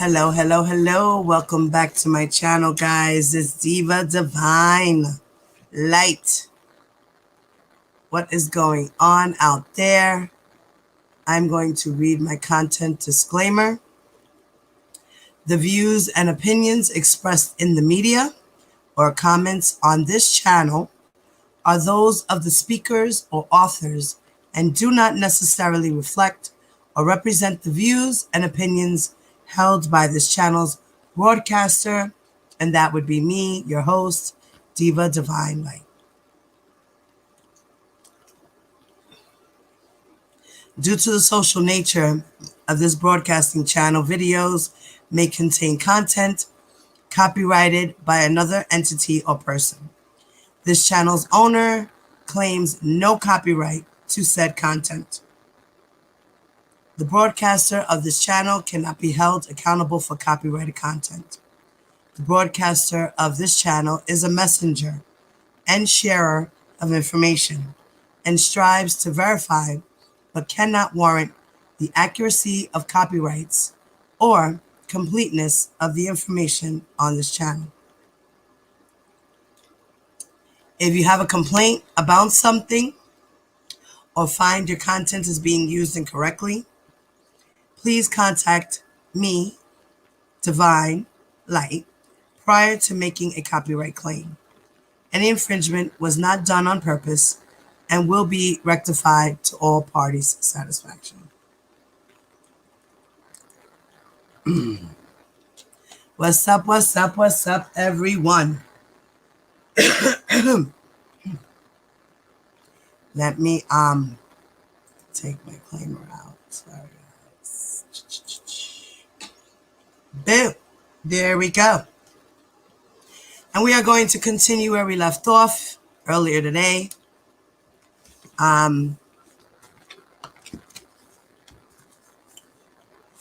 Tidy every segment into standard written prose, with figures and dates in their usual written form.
Hello, hello, hello. Welcome back to my channel, guys. It's Diva Divine Light. What is going on out there? I'm going to read my content disclaimer. The views and opinions expressed in the media or comments on this channel are those of the speakers or authors and do not necessarily reflect or represent the views and opinions held by this channel's broadcaster, and that would be me, your host, Diva Divine Light. Due to the social nature of this broadcasting channel, videos may contain content copyrighted by another entity or person. This channel's owner claims no copyright to said content. The broadcaster of this channel cannot be held accountable for copyrighted content. The broadcaster of this channel is a messenger and sharer of information and strives to verify but cannot warrant the accuracy of copyrights or completeness of the information on this channel. If you have a complaint about something or find your content is being used incorrectly, please contact me, Divine Light, prior to making a copyright claim. Any infringement was not done on purpose and will be rectified to all parties' satisfaction. What's up, what's up, what's up, everyone? Let me take my claimer out. Sorry, guys. Boom. There we go. And we are going to continue where we left off earlier today.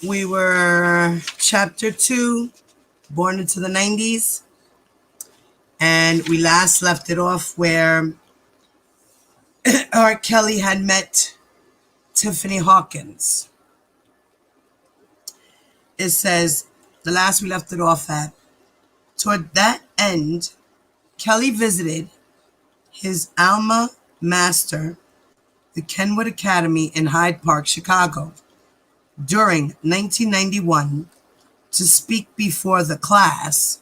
We were chapter 2, Born into the 90s. And we last left it off where R. Kelly had met Tiffany Hawkins. It says, the last we left it off at, toward that end, Kelly visited his alma mater, the Kenwood Academy in Hyde Park, Chicago, during 1991 to speak before the class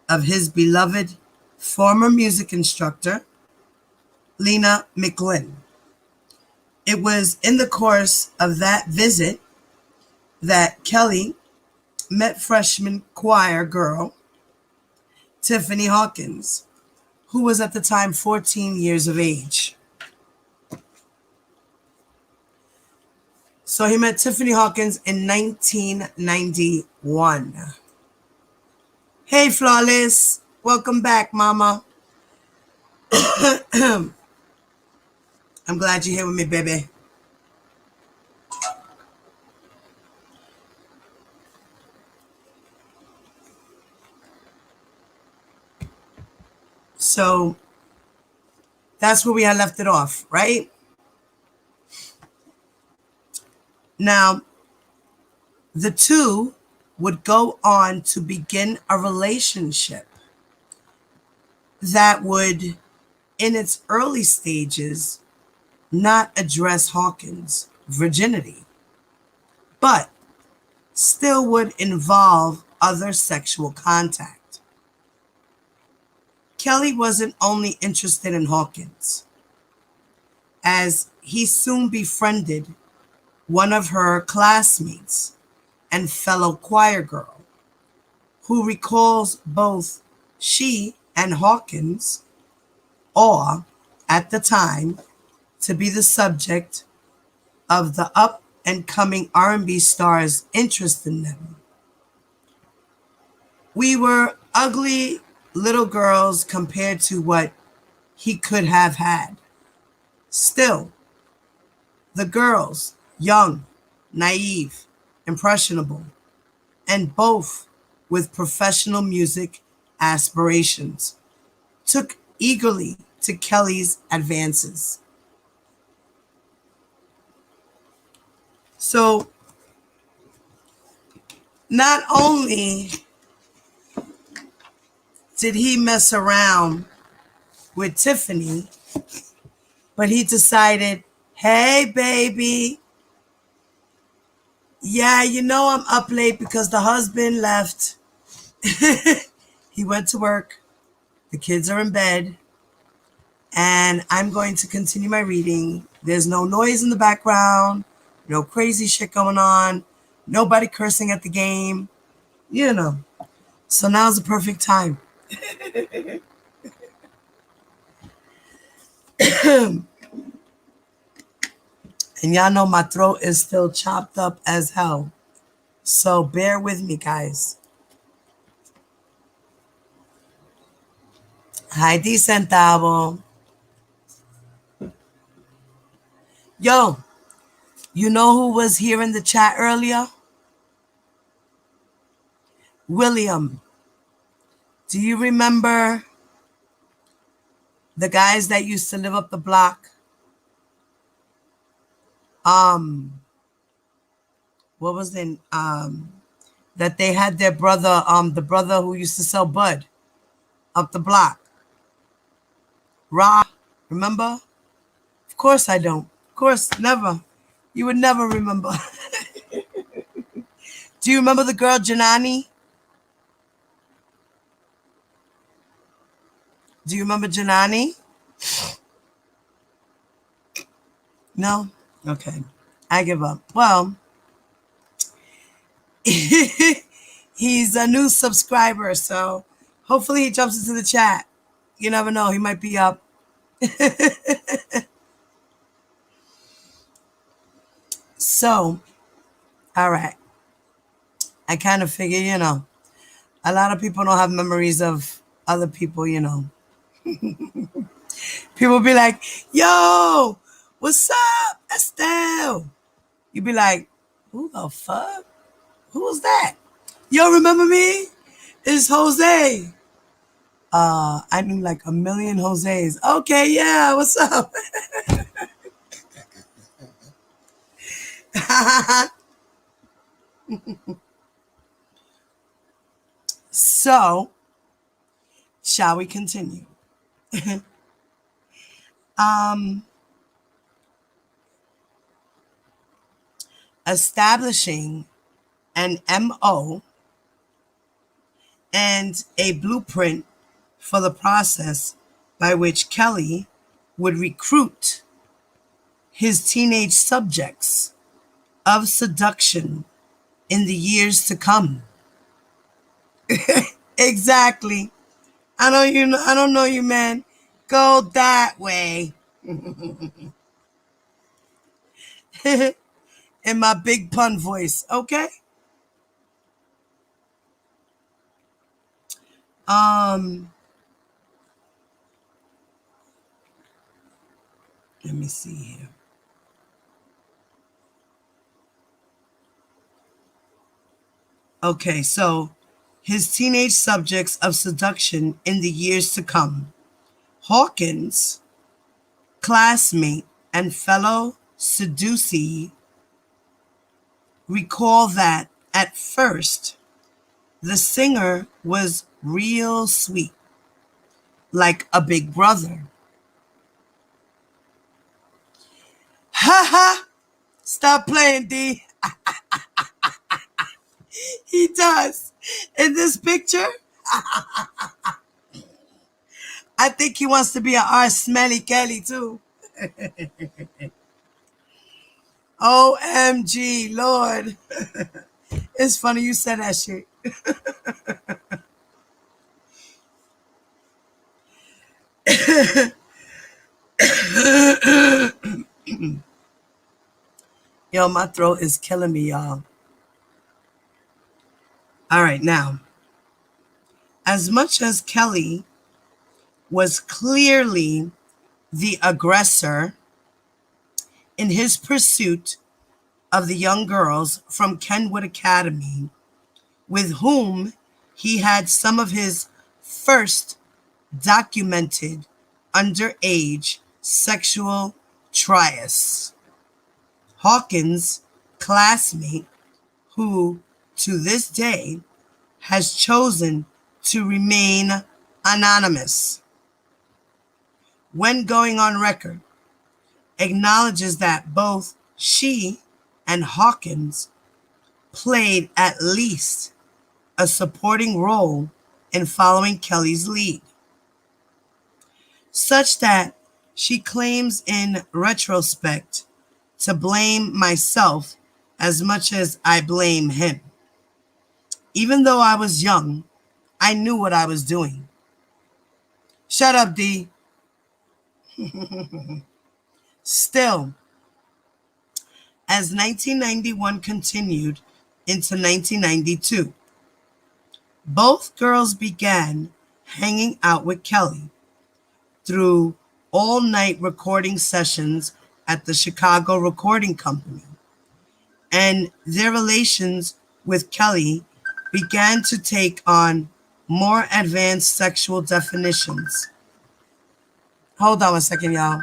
of his beloved former music instructor, Lena McLean. It was in the course of that visit that Kelly met freshman choir girl Tiffany Hawkins, who was at the time 14 years of age. So he met Tiffany Hawkins in 1991. Hey, Flawless. Welcome back, Mama. I'm glad you're here with me, baby. So that's where we had left it off, right? Now, the two would go on to begin a relationship that would, in its early stages, not address Hawkins' virginity, but still would involve other sexual contact. Kelly wasn't only interested in Hawkins, as he soon befriended one of her classmates and fellow choir girl, who recalls both she and Hawkins, or at the time, to be the subject of the up-and-coming R&B star's interest in them. We were ugly little girls compared to what he could have had. Still, the girls, young, naive, impressionable, and both with professional music aspirations, took eagerly to Kelly's advances. So Not only did he mess around with Tiffany, but he decided, hey, baby, yeah, you know I'm up late because the husband left. He went to work. The kids are in bed. And I'm going to continue my reading. There's no noise in the background. No crazy shit going on. Nobody cursing at the game. You know. So now's the perfect time. And y'all know my throat is still chopped up as hell. So bear with me, guys. Heidi Centavo. Yo, you know who was here in the chat earlier? William. Do you remember the guys that used to live up the block? What was the that they had their brother, the brother who used to sell bud up the block. Rob, remember? Of course I don't. Of course, never. You would never remember. Do you remember the girl Janani? Do you remember Janani? No? Okay. I give up. Well, he's a new subscriber, so hopefully he jumps into the chat. You never know. He might be up. So, all right. I kind of figure, a lot of people don't have memories of other people, People be like, yo, what's up, Estelle? You be like, who the fuck? Who's that? Yo, remember me? It's Jose. I knew like a million Jose's. Okay, yeah, what's up? So, shall we continue? Establishing an MO and a blueprint for the process by which Kelly would recruit his teenage subjects of seduction in the years to come. Exactly. I don't know you, man. Go that way. In my big pun voice, okay? Let me see here. Okay, so his teenage subjects of seduction in the years to come. Hawkins, classmate and fellow seducee, recall that at first the singer was real sweet, like a big brother. Ha ha! Stop playing, D. He does. In this picture, I think he wants to be an R. Smelly Kelly too. OMG, Lord. It's funny you said that shit. Yo, my throat is killing me, y'all. All right, now, as much as Kelly was clearly the aggressor in his pursuit of the young girls from Kenwood Academy, with whom he had some of his first documented underage sexual trials. Hawkins' classmate, who to this day, has chosen to remain anonymous. When going on record, acknowledges that both she and Hawkins played at least a supporting role in following Kelly's lead, such that she claims in retrospect to blame myself as much as I blame him. Even though I was young, I knew what I was doing. Shut up, D. Still, as 1991 continued into 1992, both girls began hanging out with Kelly through all-night recording sessions at the Chicago Recording Company, and their relations with Kelly began to take on more advanced sexual definitions. Hold on a second, y'all.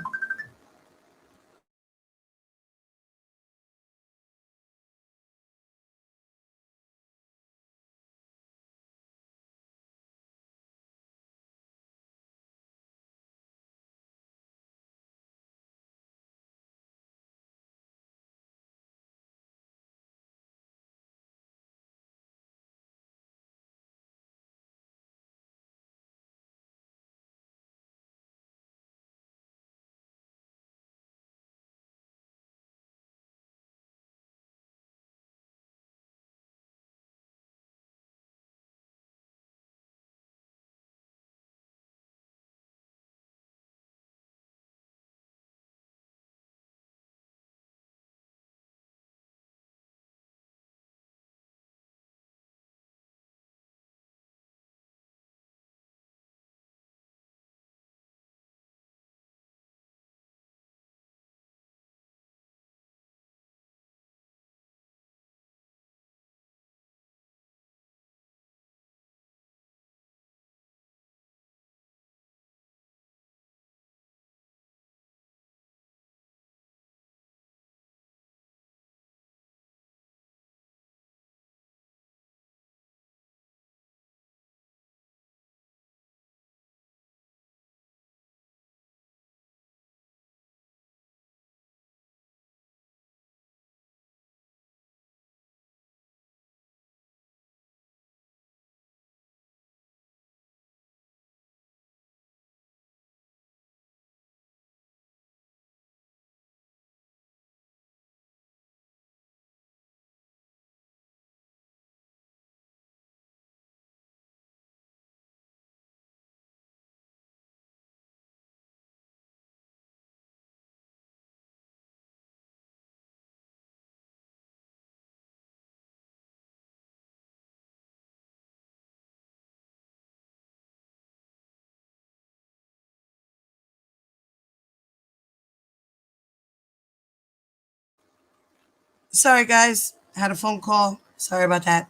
Sorry, guys. I had a phone call. Sorry about that.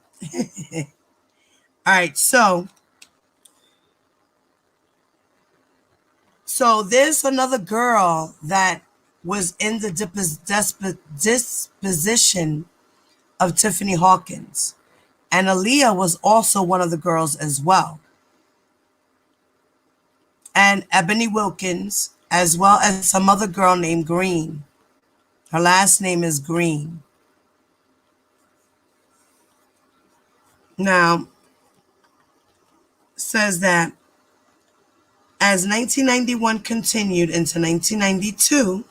All right, so there's another girl that was in the disposition of Tiffany Hawkins, and Aaliyah was also one of the girls as well, and Ebony Wilkins, as well as some other girl named Green. Her last name is Green. Now, says that as 1991 continued into 1992,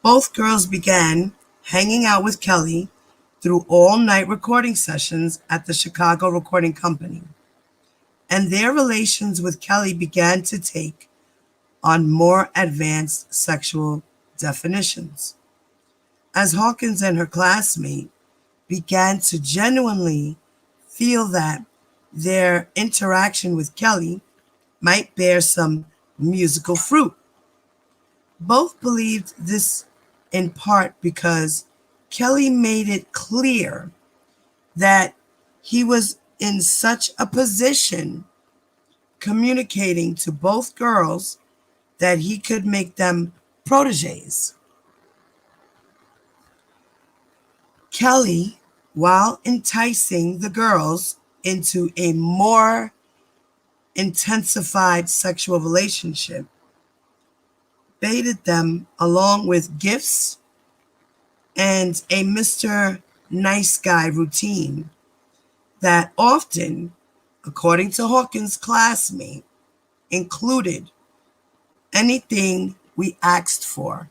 both girls began hanging out with Kelly through all-night recording sessions at the Chicago Recording Company, and their relations with Kelly began to take on more advanced sexual definitions. As Hawkins and her classmate began to genuinely feel that their interaction with Kelly might bear some musical fruit. Both believed this in part because Kelly made it clear that he was in such a position communicating to both girls that he could make them proteges. Kelly while enticing the girls into a more intensified sexual relationship, baited them along with gifts and a Mr. Nice Guy routine that often, according to Hawkins' classmate, included anything we asked for.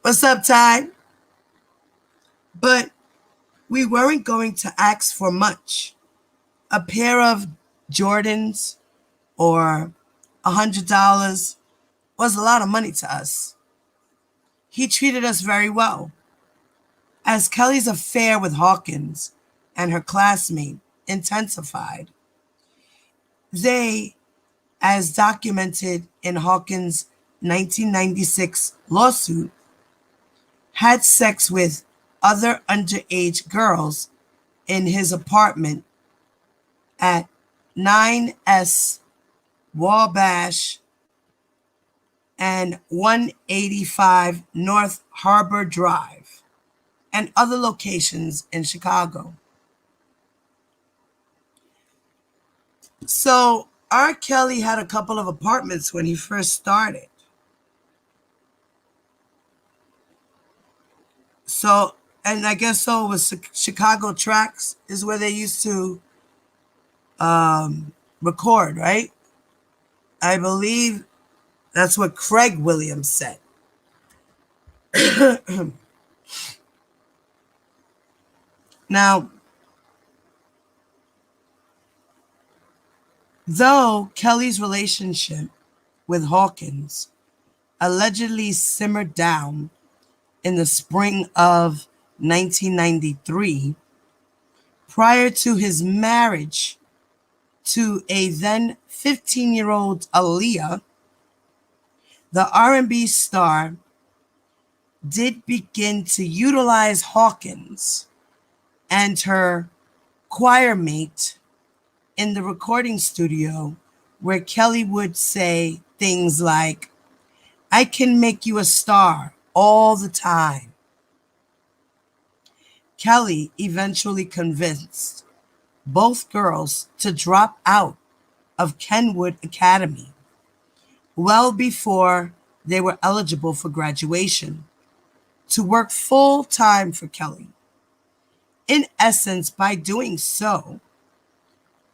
What's up, Ty? But we weren't going to ask for much. A pair of Jordans or $100 was a lot of money to us. He treated us very well. As Kelly's affair with Hawkins and her classmate intensified, they, as documented in Hawkins' 1996 lawsuit, had sex with other underage girls in his apartment at 9S Wabash and 185 North Harbor Drive, and other locations in Chicago. So R. Kelly had a couple of apartments when he first started. So, and I guess so it was Chicago Tracks is where they used to record, right? I believe that's what Craig Williams said. Now, though Kelly's relationship with Hawkins allegedly simmered down in the spring of 1993, prior to his marriage to a then 15-year-old Aaliyah, the R&B star did begin to utilize Hawkins and her choir mate in the recording studio, where Kelly would say things like, "I can make you a star all the time." Kelly eventually convinced both girls to drop out of Kenwood Academy well before they were eligible for graduation to work full-time for Kelly. In essence, by doing so,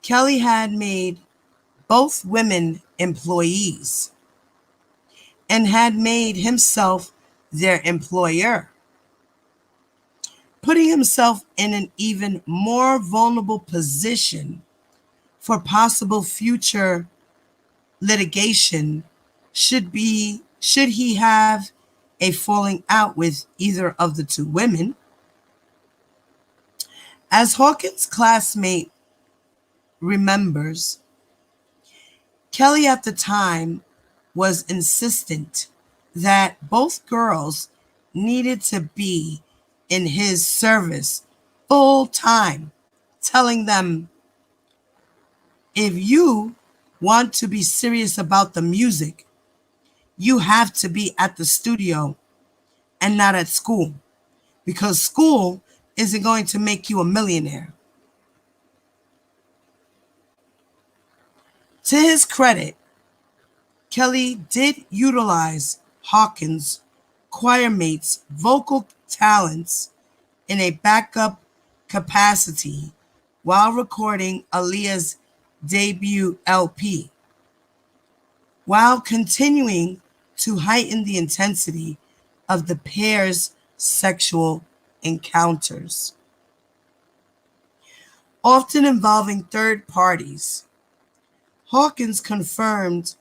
Kelly had made both women employees and had made himself their employer, putting himself in an even more vulnerable position for possible future litigation should he have a falling out with either of the two women. As Hawkins' classmate remembers, Kelly at the time was insistent that both girls needed to be in his service full time, telling them, "If you want to be serious about the music, you have to be at the studio and not at school, because school isn't going to make you a millionaire." To his credit, Kelly did utilize Hawkins' choir mate's vocal talents in a backup capacity while recording Aaliyah's debut LP, while continuing to heighten the intensity of the pair's sexual encounters, often involving third parties. Hawkins confirmed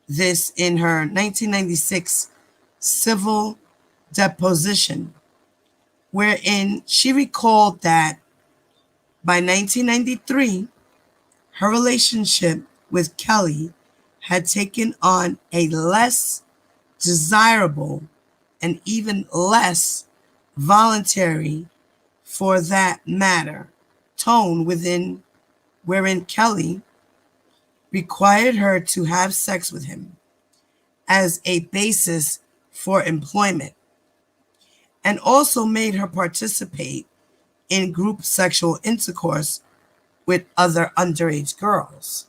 this in her 1996 civil deposition, wherein she recalled that by 1993, her relationship with Kelly had taken on a less desirable and even less voluntary, for that matter, tone wherein Kelly required her to have sex with him as a basis for employment, and also made her participate in group sexual intercourse with other underage girls.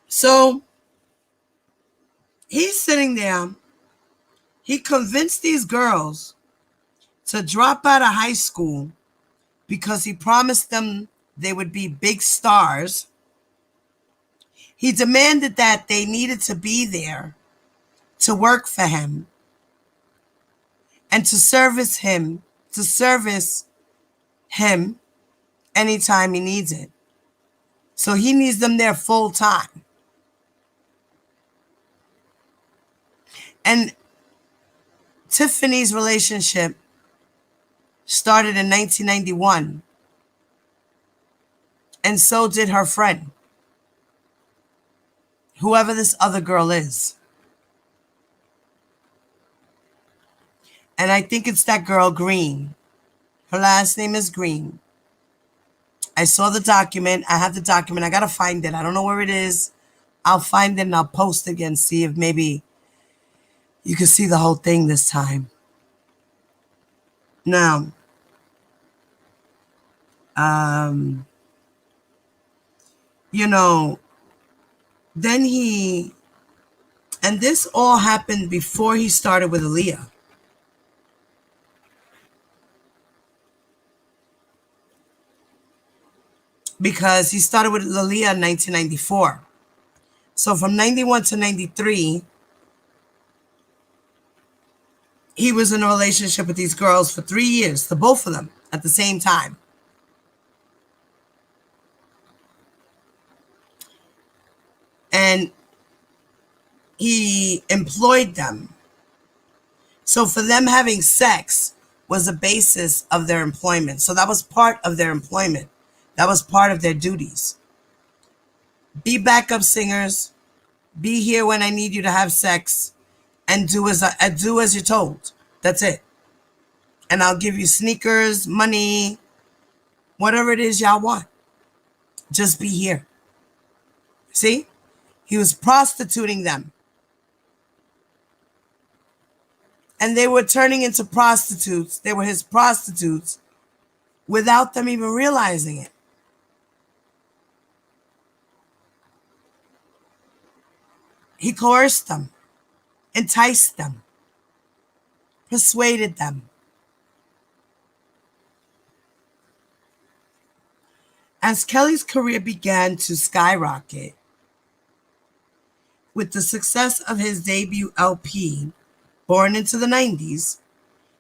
So he's sitting there. He convinced these girls to drop out of high school because he promised them they would be big stars. He demanded that they needed to be there to work for him and to service him anytime he needs it. So he needs them there full time. And Tiffany's relationship started in 1991. And so did her friend, whoever this other girl is. And I think it's that girl, Green. Her last name is Green. I saw the document. I have the document. I got to find it. I don't know where it is. I'll find it and I'll post again, see if maybe you can see the whole thing this time. Now, then and this all happened before he started with Aaliyah. Because he started with Aaliyah in 1994. So from 91 to 93, he was in a relationship with these girls for 3 years, the both of them at the same time. And he employed them. So for them having sex was a basis of their employment. So that was part of their employment. That was part of their duties. Be backup singers. Be here when I need you to have sex. And do as you're told. That's it. And I'll give you sneakers, money, whatever it is y'all want. Just be here. See? He was prostituting them. And they were turning into prostitutes. They were his prostitutes without them even realizing it. He coerced them, enticed them, persuaded them. As Kelly's career began to skyrocket, with the success of his debut LP, Born into the 90s,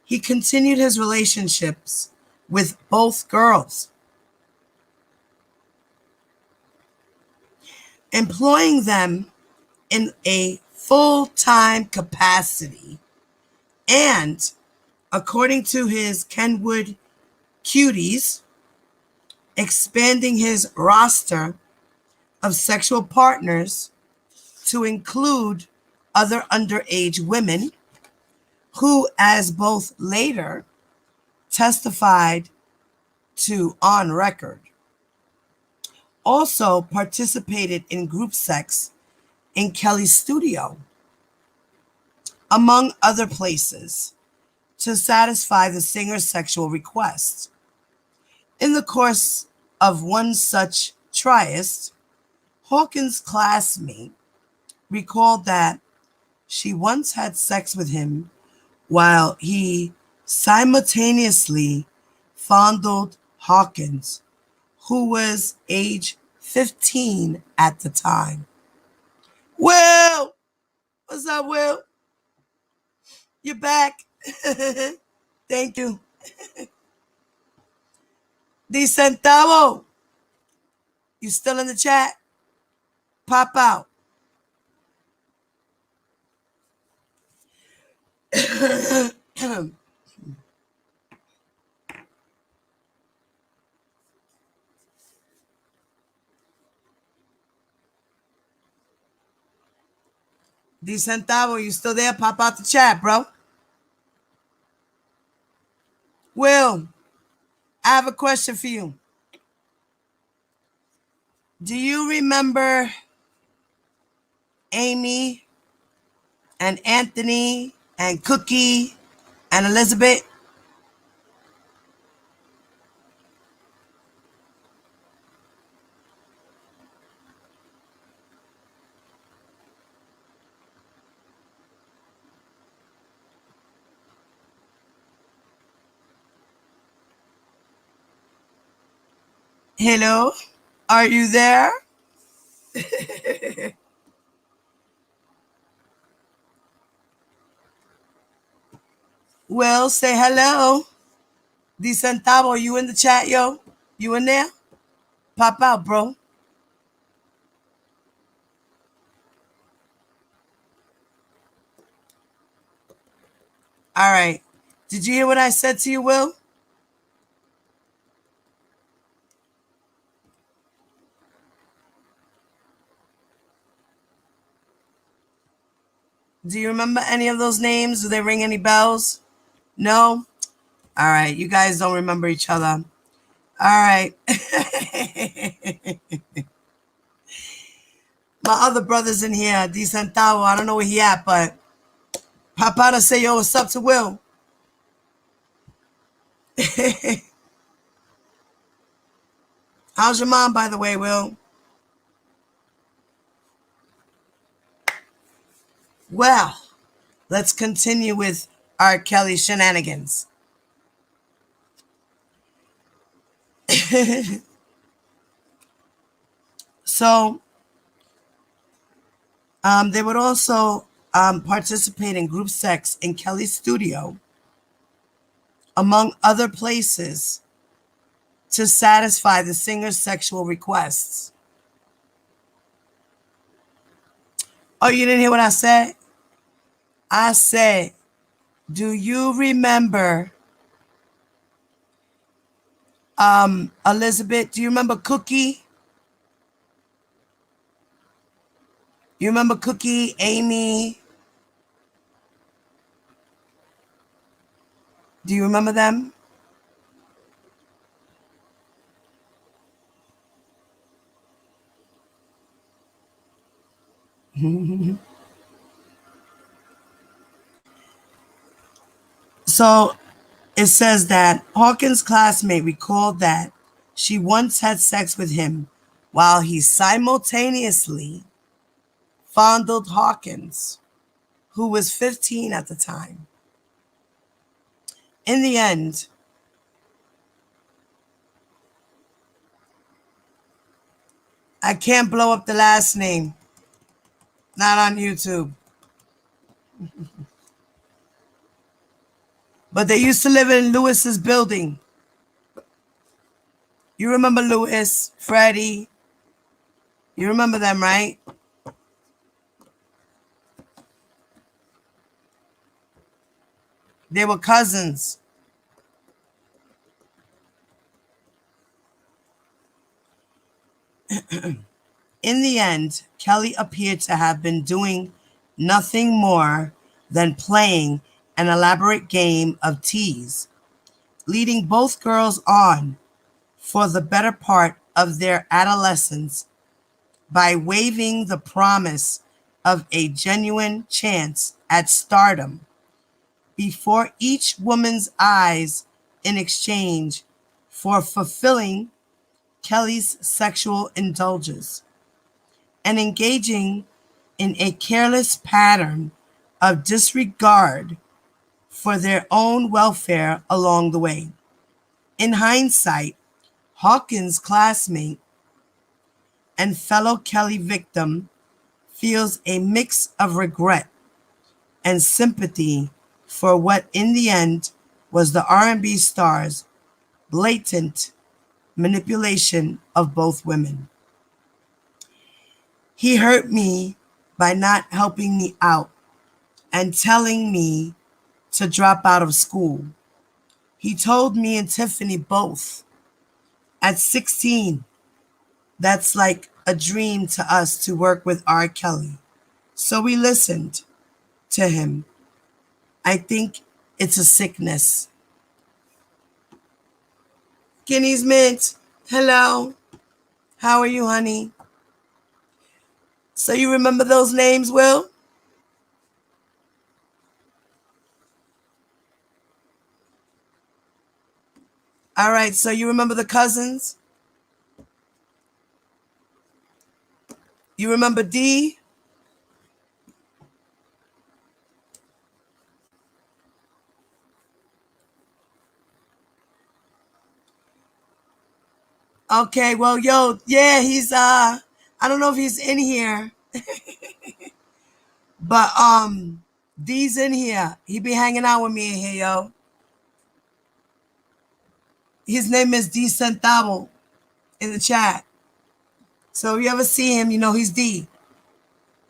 he continued his relationships with both girls, employing them in a full-time capacity, and, according to his Kenwood Cuties, expanding his roster of sexual partners to include other underage women who, as both later testified to on record, also participated in group sex in Kelly's studio, among other places, to satisfy the singer's sexual requests. In the course of one such tryst, Hawkins' classmate recalled that she once had sex with him while he simultaneously fondled Hawkins, who was age 15 at the time. Will! What's up, Will? You're back. Thank you. D Centavo, you still in the chat? Pop out. D Centavo, you still there? Pop out the chat, bro. Will, I have a question for you. Do you remember Amy and Anthony and Cookie and Elizabeth? Hello? Are you there? Will, say hello. D Centavo, you in the chat, yo? You in there? Pop out, bro. All right. Did you hear what I said to you, Will? Do you remember any of those names? Do they ring any bells? No? All right. You guys don't remember each other. All right. My other brother's in here, D Centavo. I don't know where he at, but pop out and say, yo, what's up to Will? How's your mom, by the way, Will? Well, let's continue with R. Kelly shenanigans. So, they would also participate in group sex in Kelly's studio, among other places, to satisfy the singer's sexual requests. Oh, you didn't hear what I said? I said, do you remember Elizabeth? Do you remember Cookie? You remember Cookie, Amy? Do you remember them? So it says that Hawkins' classmate recalled that she once had sex with him while he simultaneously fondled Hawkins, who was 15 at the time. In the end, I can't blow up the last name. Not on YouTube. But they used to live in Lewis's building. You remember Lewis, Freddie? You remember them, right? They were cousins. In the end, Kelly appeared to have been doing nothing more than playing an elaborate game of tease, leading both girls on for the better part of their adolescence by waving the promise of a genuine chance at stardom before each woman's eyes in exchange for fulfilling Kelly's sexual indulgence and engaging in a careless pattern of disregard for their own welfare along the way. In hindsight, Hawkins' classmate and fellow Kelly victim feels a mix of regret and sympathy for what in the end was the R&B star's blatant manipulation of both women. He hurt me by not helping me out and telling me to drop out of school. He told me and Tiffany both at 16, that's like a dream to us to work with R. Kelly. So we listened to him. I think it's a sickness. Guinea's Mint, hello. How are you, honey? So you remember those names, Will? All right, so you remember the cousins? You remember D? Okay, well, yo, yeah, he's I don't know if he's in here, but D's in here. He be hanging out with me in here, yo. His name is D Centavo in the chat. So if you ever see him, you know he's D.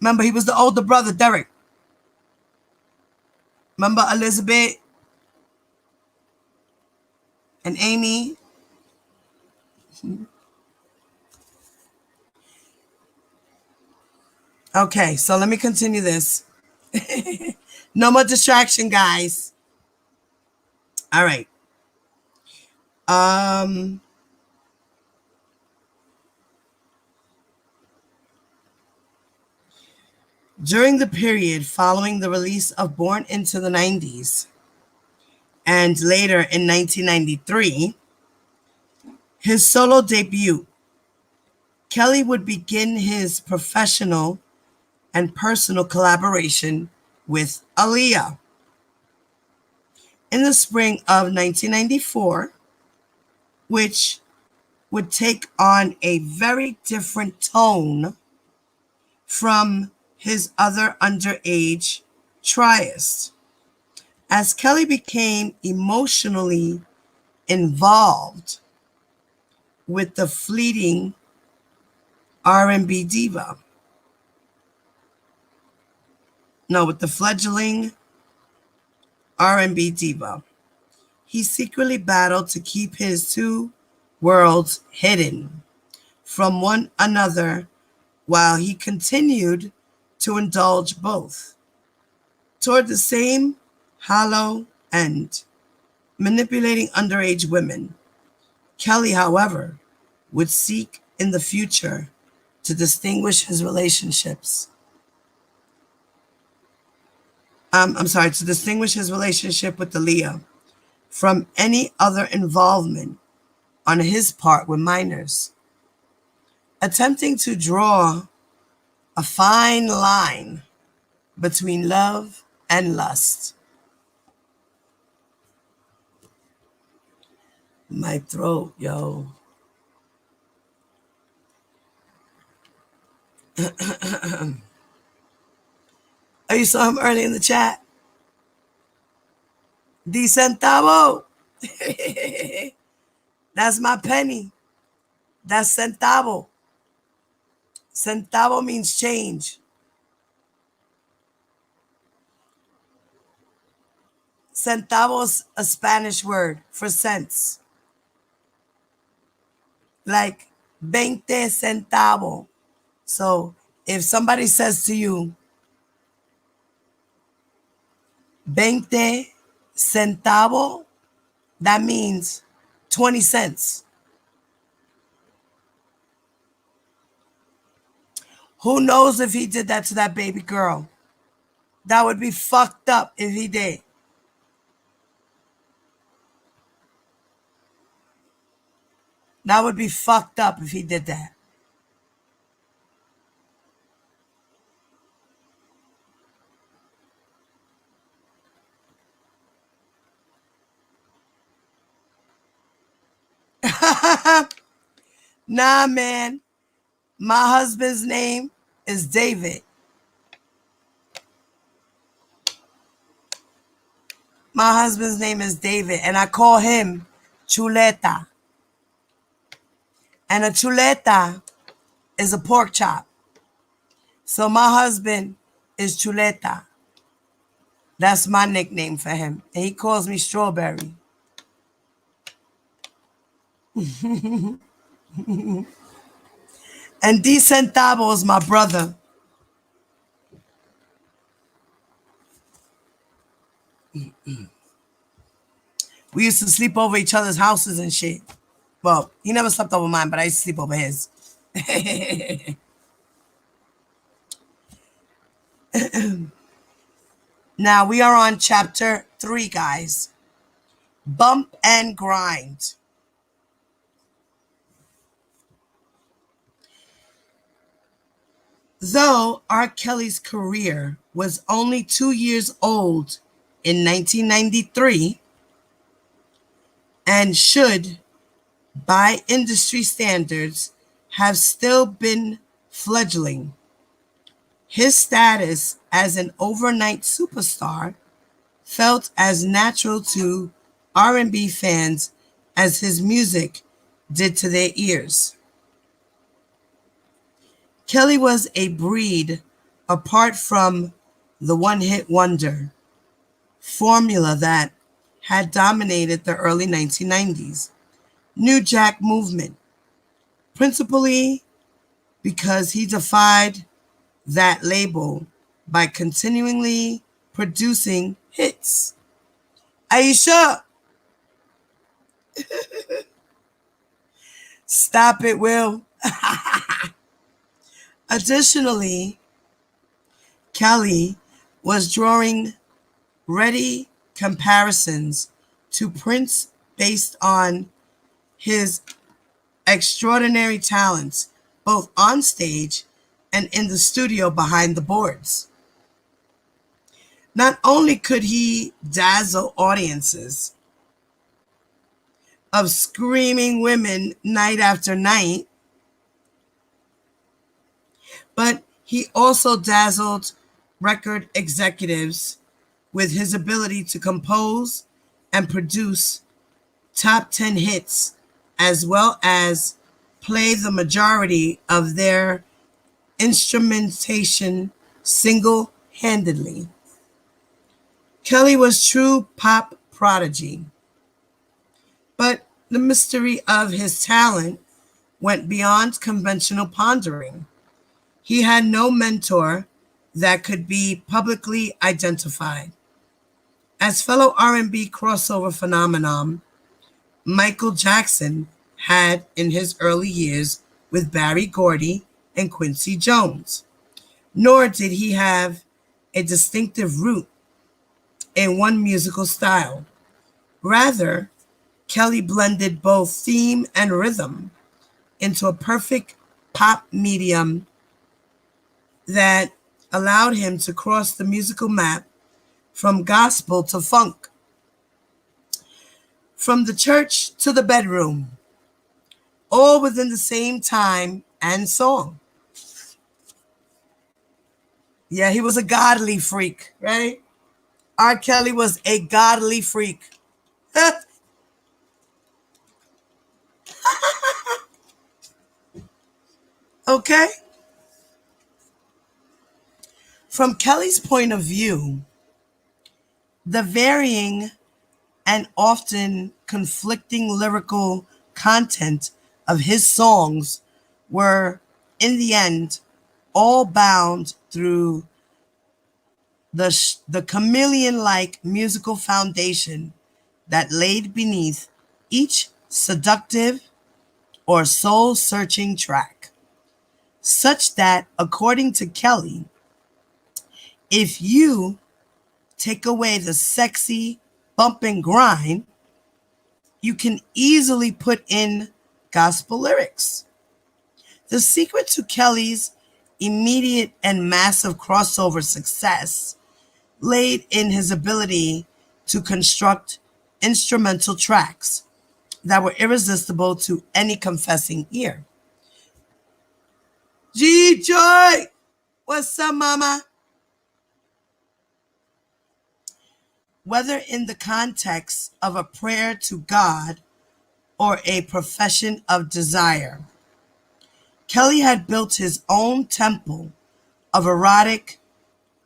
Remember, he was the older brother, Derek. Remember Elizabeth and Amy? Okay, so let me continue this. No more distraction, guys. All right. Um, During the period following the release of Born into the 90s and later in 1993, his solo debut, Kelly would begin his professional and personal collaboration with Aaliyah. In the spring of 1994, which would take on a very different tone from his other underage triads, as Kelly became emotionally involved with the fleeting R&B diva. No, with the fledgling R&B diva. He secretly battled to keep his two worlds hidden from one another while he continued to indulge both. Toward the same hollow end, manipulating underage women, Kelly, however, would seek in the future to distinguish his relationships. To distinguish his relationship with Aaliyah from any other involvement on his part with minors, attempting to draw a fine line between love and lust. My throat, yo. Oh, you saw him early in the chat? D centavo. That's my penny. That's centavo. Centavo means change. Centavo's a Spanish word for cents. Like 20 centavo. So if somebody says to you, 20 centavo, that means 20 cents. Who knows if he did that to that baby girl? That would be fucked up if he did. That would be fucked up if he did that. Nah, man. My husband's name is David. My husband's name is David, and I call him Chuleta. And a chuleta is a pork chop. So my husband is Chuleta. That's my nickname for him. And he calls me Strawberry. And D Centavo is my brother. We used to sleep over each other's houses and shit. Well, he never slept over mine, but I used to sleep over his. Now we are on chapter 3, guys. Bump and grind. Though R. Kelly's career was only 2 years old in 1993 and should, by industry standards, have still been fledgling, his status as an overnight superstar felt as natural to R&B fans as his music did to their ears. Kelly was a breed apart from the one-hit wonder formula that had dominated the early 1990s New Jack movement, principally because he defied that label by continually producing hits. Aisha! Stop it, Will. Additionally, Kelly was drawing ready comparisons to Prince based on his extraordinary talents, both on stage and in the studio behind the boards. Not only could he dazzle audiences of screaming women night after night, but he also dazzled record executives with his ability to compose and produce top 10 hits, as well as play the majority of their instrumentation single-handedly. Kelly was true pop prodigy, but the mystery of his talent went beyond conventional pondering. He had no mentor that could be publicly identified. As fellow R&B crossover phenomenon, Michael Jackson had in his early years with Berry Gordy and Quincy Jones, nor did he have a distinctive root in one musical style. Rather, Kelly blended both theme and rhythm into a perfect pop medium that allowed him to cross the musical map from gospel to funk, from the church to the bedroom, all within the same time and song. Yeah, he was a godly freak, right? R. Kelly was a godly freak. Okay? From Kelly's point of view, the varying and often conflicting lyrical content of his songs were, in the end, all bound through the chameleon-like musical foundation that laid beneath each seductive or soul-searching track, such that, according to Kelly, if you take away the sexy bump and grind, you can easily put in gospel lyrics. The secret to Kelly's immediate and massive crossover success laid in his ability to construct instrumental tracks that were irresistible to any confessing ear. G Joy, what's up, mama? Whether in the context of a prayer to God or a profession of desire, Kelly had built his own temple of erotic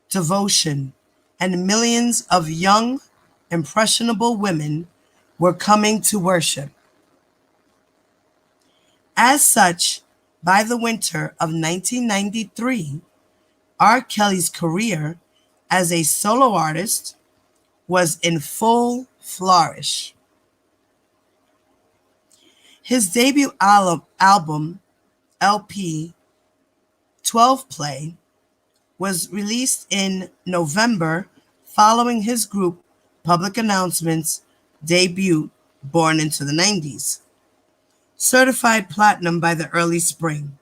devotion, and millions of young, impressionable women were coming to worship. As such, by the winter of 1993, R. Kelly's career as a solo artist was in full flourish. His debut album, LP 12 Play was released in November following his group Public Announcement's debut, Born into the 90s. Certified platinum by the early spring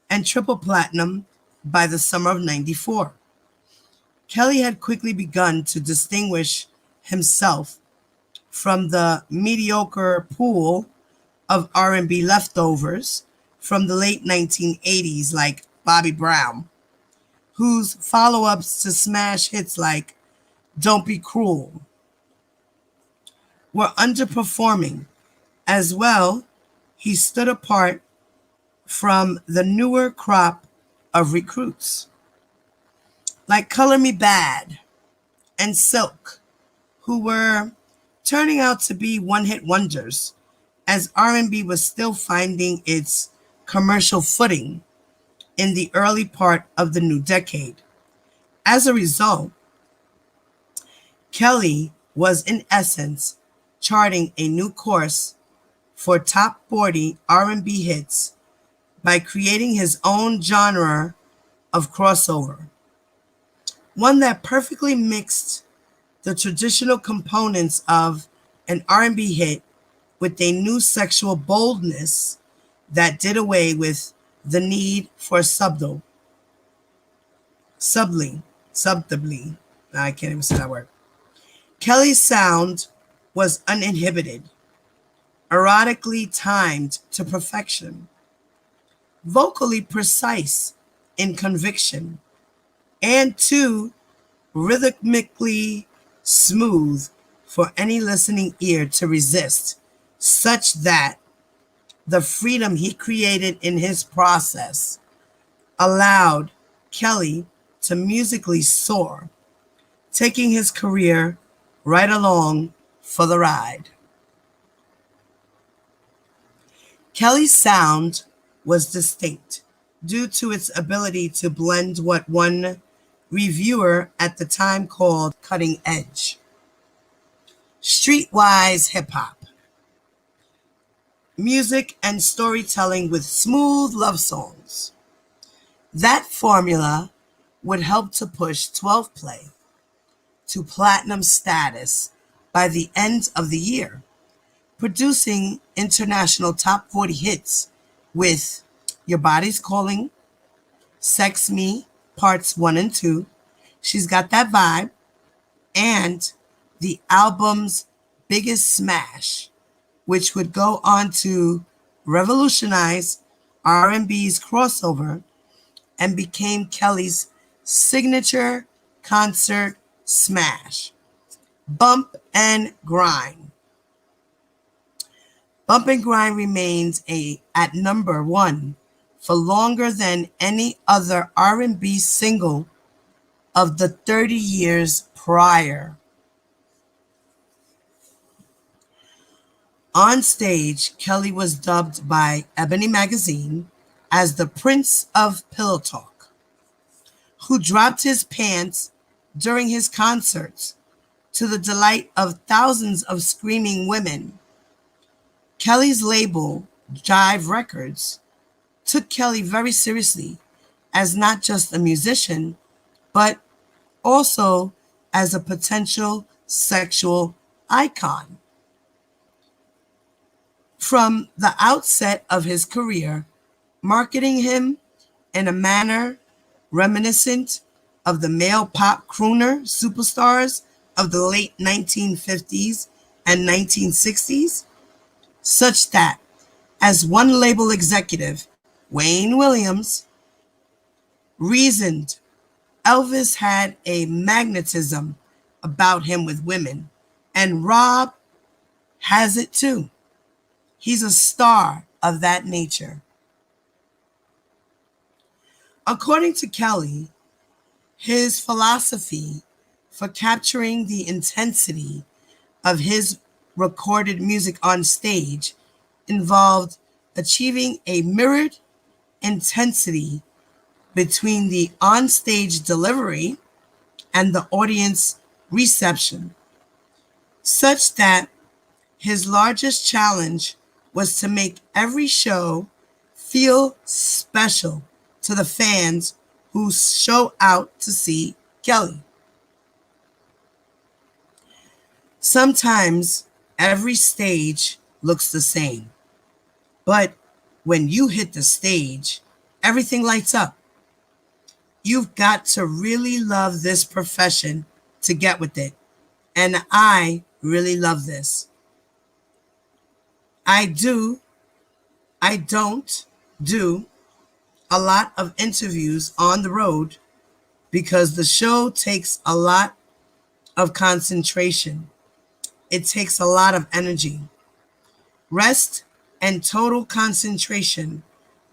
and triple platinum by the summer of 94. Kelly had quickly begun to distinguish himself from the mediocre pool of R&B leftovers from the late 1980s like Bobby Brown, whose follow-ups to smash hits like Don't Be Cruel were underperforming. As well, he stood apart from the newer crop of recruits like Color Me Bad and Silk, who were turning out to be one-hit wonders as R&B was still finding its commercial footing in the early part of the new decade. As a result, Kelly was in essence charting a new course for top 40 R&B hits by creating his own genre of crossover, one that perfectly mixed the traditional components of an R&B hit with a new sexual boldness that did away with the need for subtly. I can't even say that word. Kelly's sound was uninhibited, erotically timed to perfection, vocally precise in conviction, and too rhythmically smooth for any listening ear to resist, such that the freedom he created in his process allowed Kelly to musically soar, taking his career right along for the ride. Kelly's sound was distinct due to its ability to blend what one reviewer at the time called cutting edge, streetwise hip-hop, music and storytelling with smooth love songs. That formula would help to push 12 Play to platinum status by the end of the year, producing international top 40 hits with Your Body's Calling, Sex Me, Parts 1 and 2, She's Got That Vibe, and the album's biggest smash, which would go on to revolutionize R&B's crossover and became Kelly's signature concert smash, Bump and Grind. Bump and Grind remains at number one for longer than any other R&B single of the 30 years prior. On stage, Kelly was dubbed by Ebony Magazine as the Prince of Pillow Talk, who dropped his pants during his concerts to the delight of thousands of screaming women. Kelly's label, Jive Records, took Kelly very seriously as not just a musician, but also as a potential sexual icon. From the outset of his career, marketing him in a manner reminiscent of the male pop crooner superstars of the late 1950s and 1960s, such that, as one label executive, Wayne Williams, reasoned, Elvis had a magnetism about him with women, and Rob has it too. He's a star of that nature. According to Kelly, his philosophy for capturing the intensity of his recorded music on stage involved achieving a mirrored intensity between the on-stage delivery and the audience reception, such that his largest challenge was to make every show feel special to the fans who show out to see Kelly. Sometimes every stage looks the same, but when you hit the stage, everything lights up. You've got to really love this profession to get with it. And I really love this. I don't do a lot of interviews on the road because the show takes a lot of concentration. It takes a lot of energy. Rest and total concentration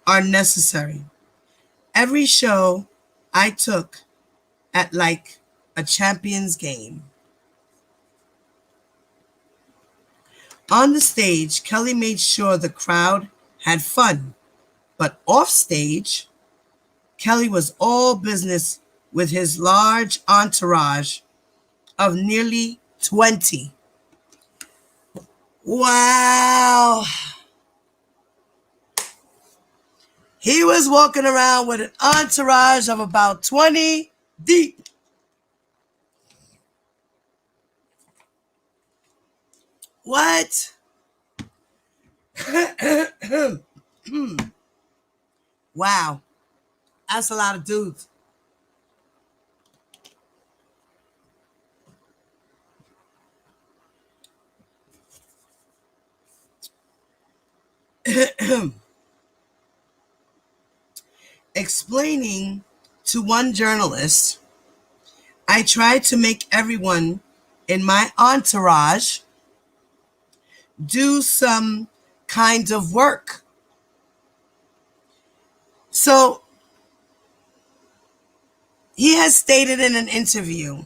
are necessary. Every show I took at like a Champions game. On the stage, Kelly made sure the crowd had fun, but off stage, Kelly was all business with his large entourage of nearly 20. Wow. He was walking around with an entourage of about 20 deep. What? Wow. That's a lot of dudes. Explaining to one journalist, I tried to make everyone in my entourage do some kind of work. So he has stated in an interview,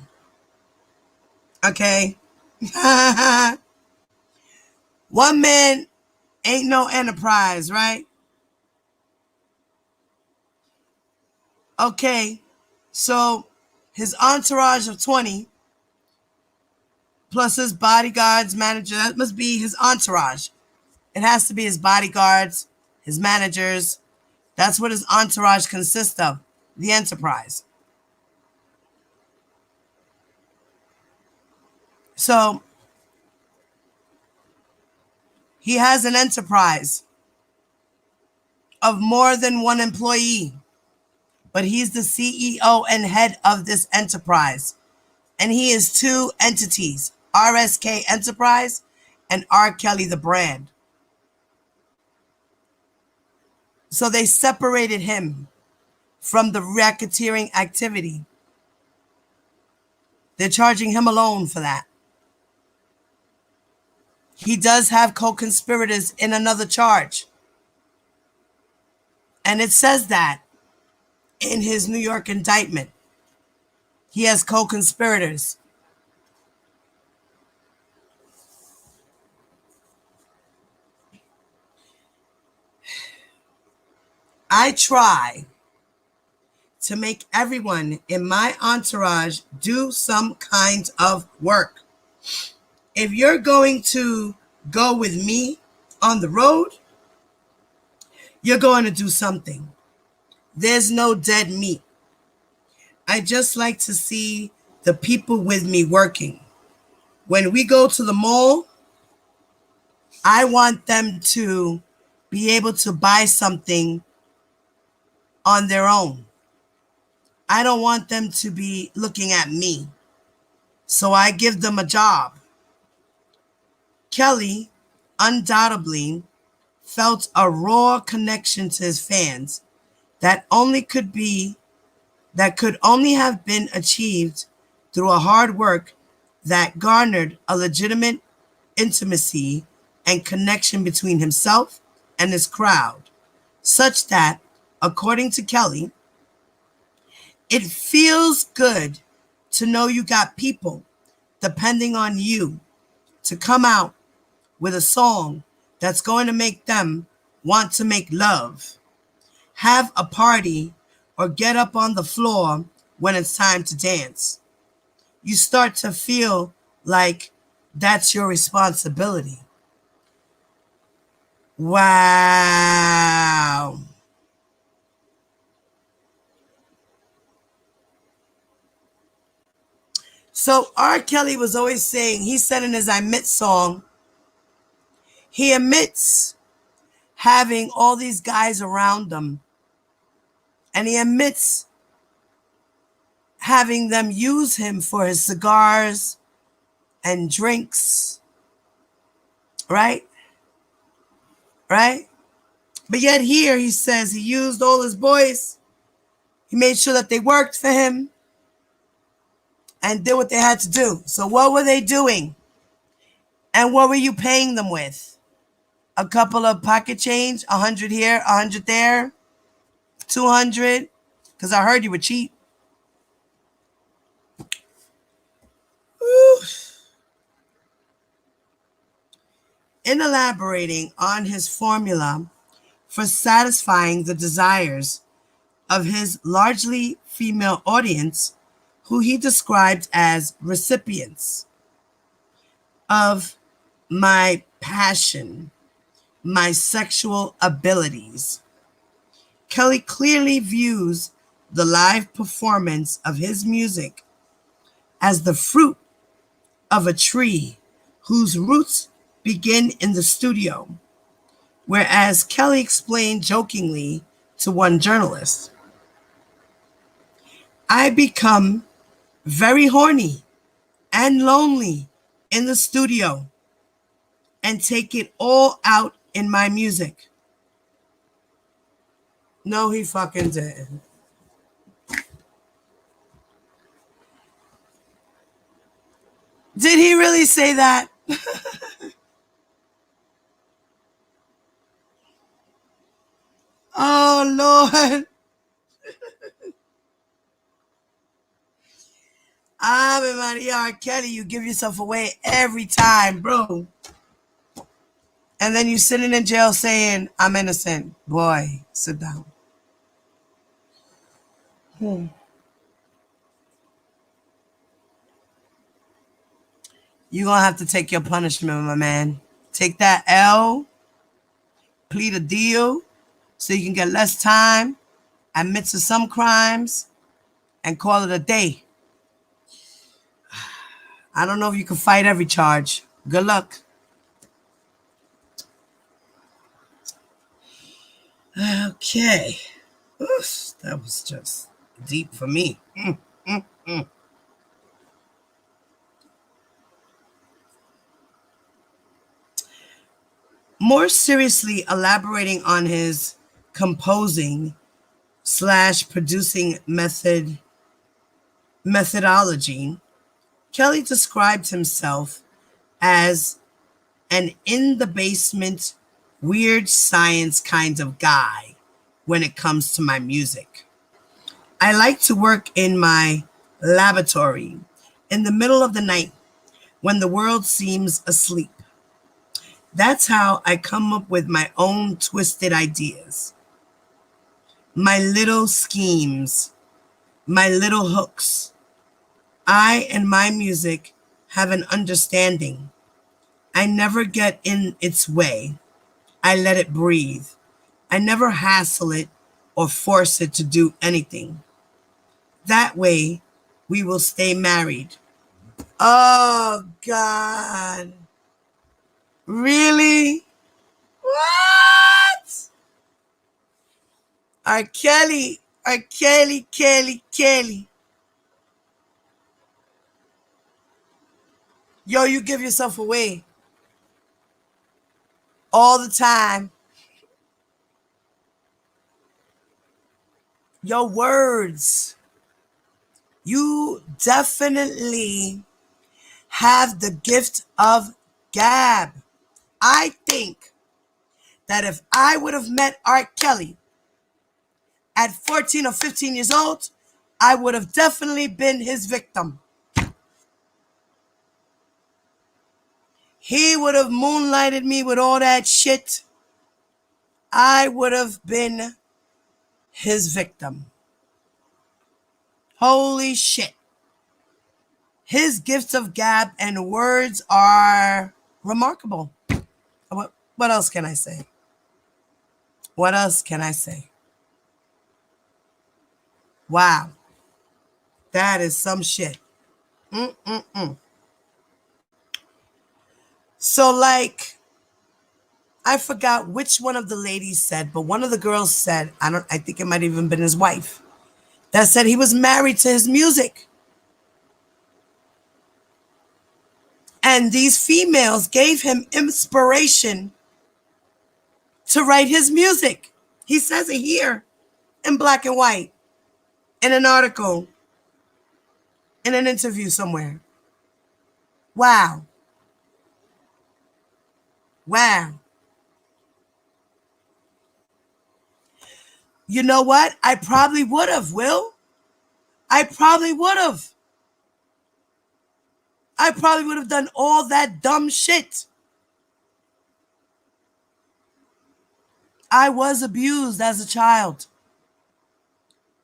okay, one man ain't no enterprise, right? Okay, so his entourage of 20 plus his bodyguards, manager, that must be his entourage. It has to be his bodyguards, his managers. That's what his entourage consists of, the enterprise. So he has an enterprise of more than one employee, but he's the CEO and head of this enterprise. And he is two entities, RSK Enterprise and R. Kelly the brand. So they separated him from the racketeering activity. They're charging him alone for that. He does have co-conspirators in another charge. And it says that in his New York indictment. He has co-conspirators. I try to make everyone in my entourage do some kind of work. If you're going to go with me on the road, you're going to do something. There's no dead meat. I just like to see the people with me working. When we go to the mall, I want them to be able to buy something on their own. I don't want them to be looking at me. So I give them a job. Kelly undoubtedly felt a raw connection to his fans that could only have been achieved through a hard work that garnered a legitimate intimacy and connection between himself and his crowd, such that, according to Kelly, it feels good to know you got people depending on you to come out with a song that's going to make them want to make love, have a party, or get up on the floor when it's time to dance. You start to feel like that's your responsibility. Wow. So R. Kelly was always saying, he said in his I Admit song, he admits having all these guys around him. And he admits having them use him for his cigars and drinks. Right? Right? But yet here he says he used all his boys. He made sure that they worked for him and did what they had to do. So what were they doing? And what were you paying them with? A couple of pocket change, 100 here, 100 there, 200, because I heard you were cheap. Woo. In elaborating on his formula for satisfying the desires of his largely female audience, who he described as recipients of my passion, my sexual abilities, Kelly clearly views the live performance of his music as the fruit of a tree whose roots begin in the studio, whereas Kelly explained jokingly to one journalist, I become very horny and lonely in the studio and take it all out in my music. No, he fucking didn't. Did he really say that? Oh, Lord. Ave Maria, R. Kelly, you give yourself away every time, bro. And then you sitting in jail saying, I'm innocent. Boy, sit down. You're going to have to take your punishment, my man. Take that L, plead a deal so you can get less time, admit to some crimes, and call it a day. I don't know if you can fight every charge. Good luck. Okay. Oof, that was just deep for me. More seriously, elaborating on his composing / producing methodology, Kelly described himself as an in the basement, weird science kind of guy when it comes to my music. I like to work in my laboratory in the middle of the night when the world seems asleep. That's how I come up with my own twisted ideas, my little schemes, my little hooks. I and my music have an understanding. I never get in its way. I let it breathe. I never hassle it or force it to do anything. That way, we will stay married. Oh, God. Really? What? R. Kelly. R. Kelly, Kelly, Kelly. Yo, you give yourself away all the time. Your words. You definitely have the gift of gab. I think that if I would have met R. Kelly at 14 or 15 years old, I would have definitely been his victim. He would have moonlighted me with all that shit. I would have been his victim. Holy shit. His gifts of gab and words are remarkable. What else can I say? What else can I say? Wow. That is some shit. Mm-mm-mm. So, like, I forgot which one of the ladies said, but one of the girls said, I think it might have even been his wife, that said he was married to his music. And these females gave him inspiration to write his music. He says it here in black and white, in an article, in an interview somewhere. Wow. Wow. You know what? I probably would have, Will. I probably would have. I probably would have done all that dumb shit. I was abused as a child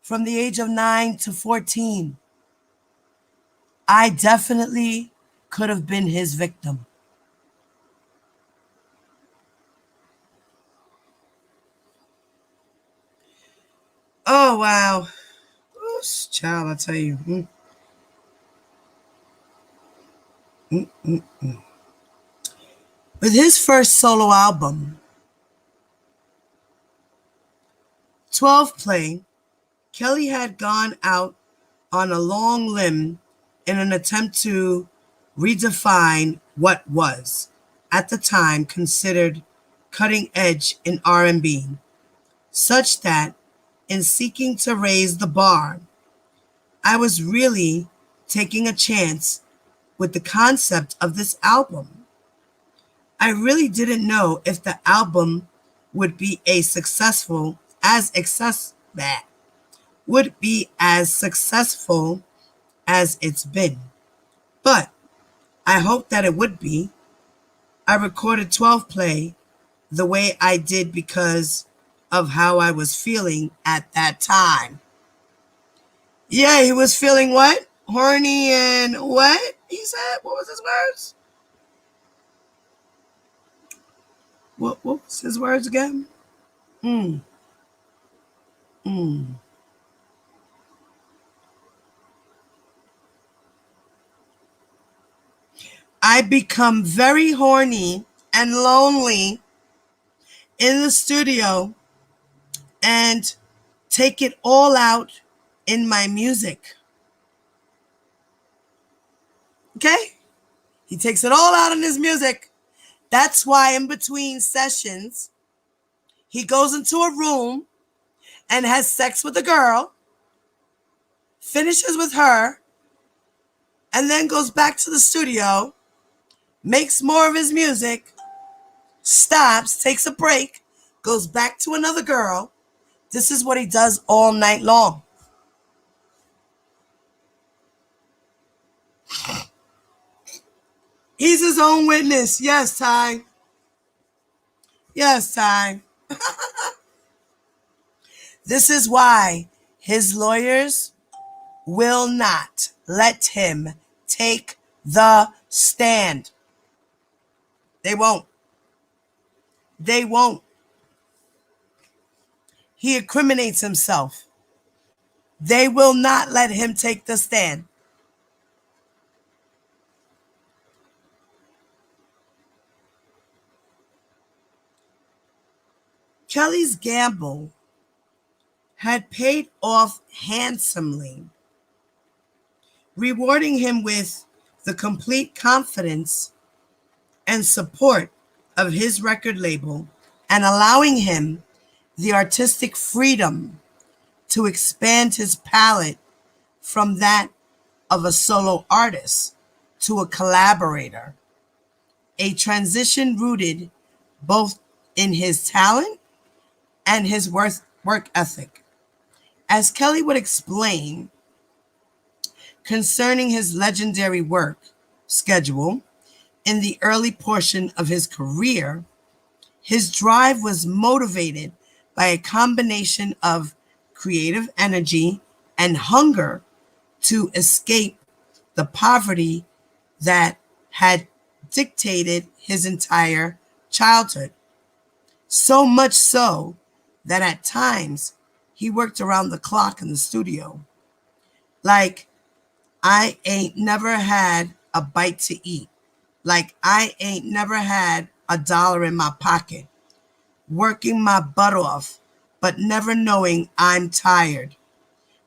from the age of 9 to 14. I definitely could have been his victim. Oh, wow. Oh, child, I tell you. With his first solo album, 12 Play, Kelly had gone out on a long limb in an attempt to redefine what was, at the time, considered cutting edge in R&B, such that in seeking to raise the bar, I was really taking a chance with the concept of this album. I really didn't know if the album would be would be as successful as it's been. But I hoped that it would be. I recorded 12 Play the way I did because of how I was feeling at that time. Yeah, he was feeling what? Horny and what? He said, what was his words? What was his words again? Mm, mm. I become very horny and lonely in the studio and take it all out in my music. Okay? He takes it all out in his music. That's why in between sessions, he goes into a room and has sex with a girl, finishes with her, and then goes back to the studio, makes more of his music, stops, takes a break, goes back to another girl. This is what he does all night long. He's his own witness. Yes, Ty. Yes, Ty. This is why his lawyers will not let him take the stand. They won't. They won't. He incriminates himself. They will not let him take the stand. Kelly's gamble had paid off handsomely, rewarding him with the complete confidence and support of his record label and allowing him the artistic freedom to expand his palette from that of a solo artist to a collaborator, a transition rooted both in his talent and his work ethic. As Kelly would explain concerning his legendary work schedule in the early portion of his career, his drive was motivated by a combination of creative energy and hunger to escape the poverty that had dictated his entire childhood. So much so that at times he worked around the clock in the studio. Like, I ain't never had a bite to eat. Like I ain't never had $1 in my pocket, working my butt off, but never knowing I'm tired.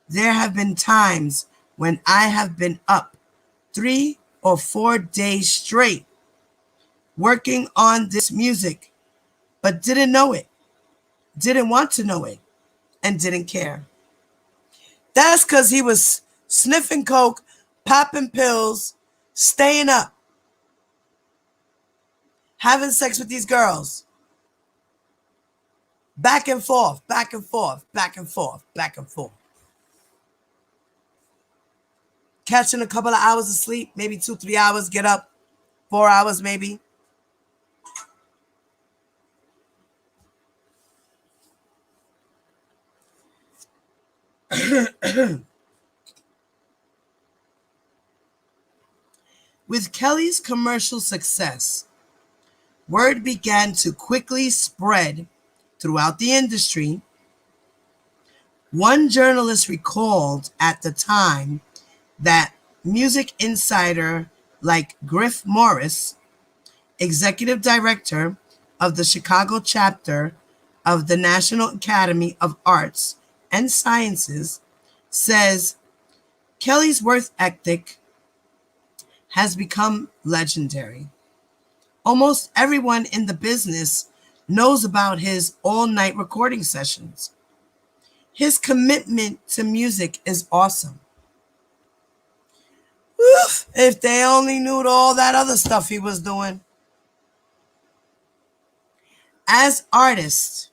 There have been times when I have been up 3 or 4 days straight working on this music, but didn't know it, didn't want to know it, and didn't care. That's because he was sniffing coke, popping pills, staying up, having sex with these girls, back and forth, back and forth, back and forth, back and forth. Catching a couple of hours of sleep, maybe 2, 3 hours, get up, 4 hours maybe. With Kelly's commercial success, word began to quickly spread throughout the industry. One journalist recalled at the time that music insider like Griff Morris, executive director of the Chicago chapter of the National Academy of Arts and Sciences, says Kelly's work ethic has become legendary. Almost everyone in the business knows about his all-night recording sessions. His commitment to music is awesome. Oof, if they only knew all that other stuff he was doing. As artists,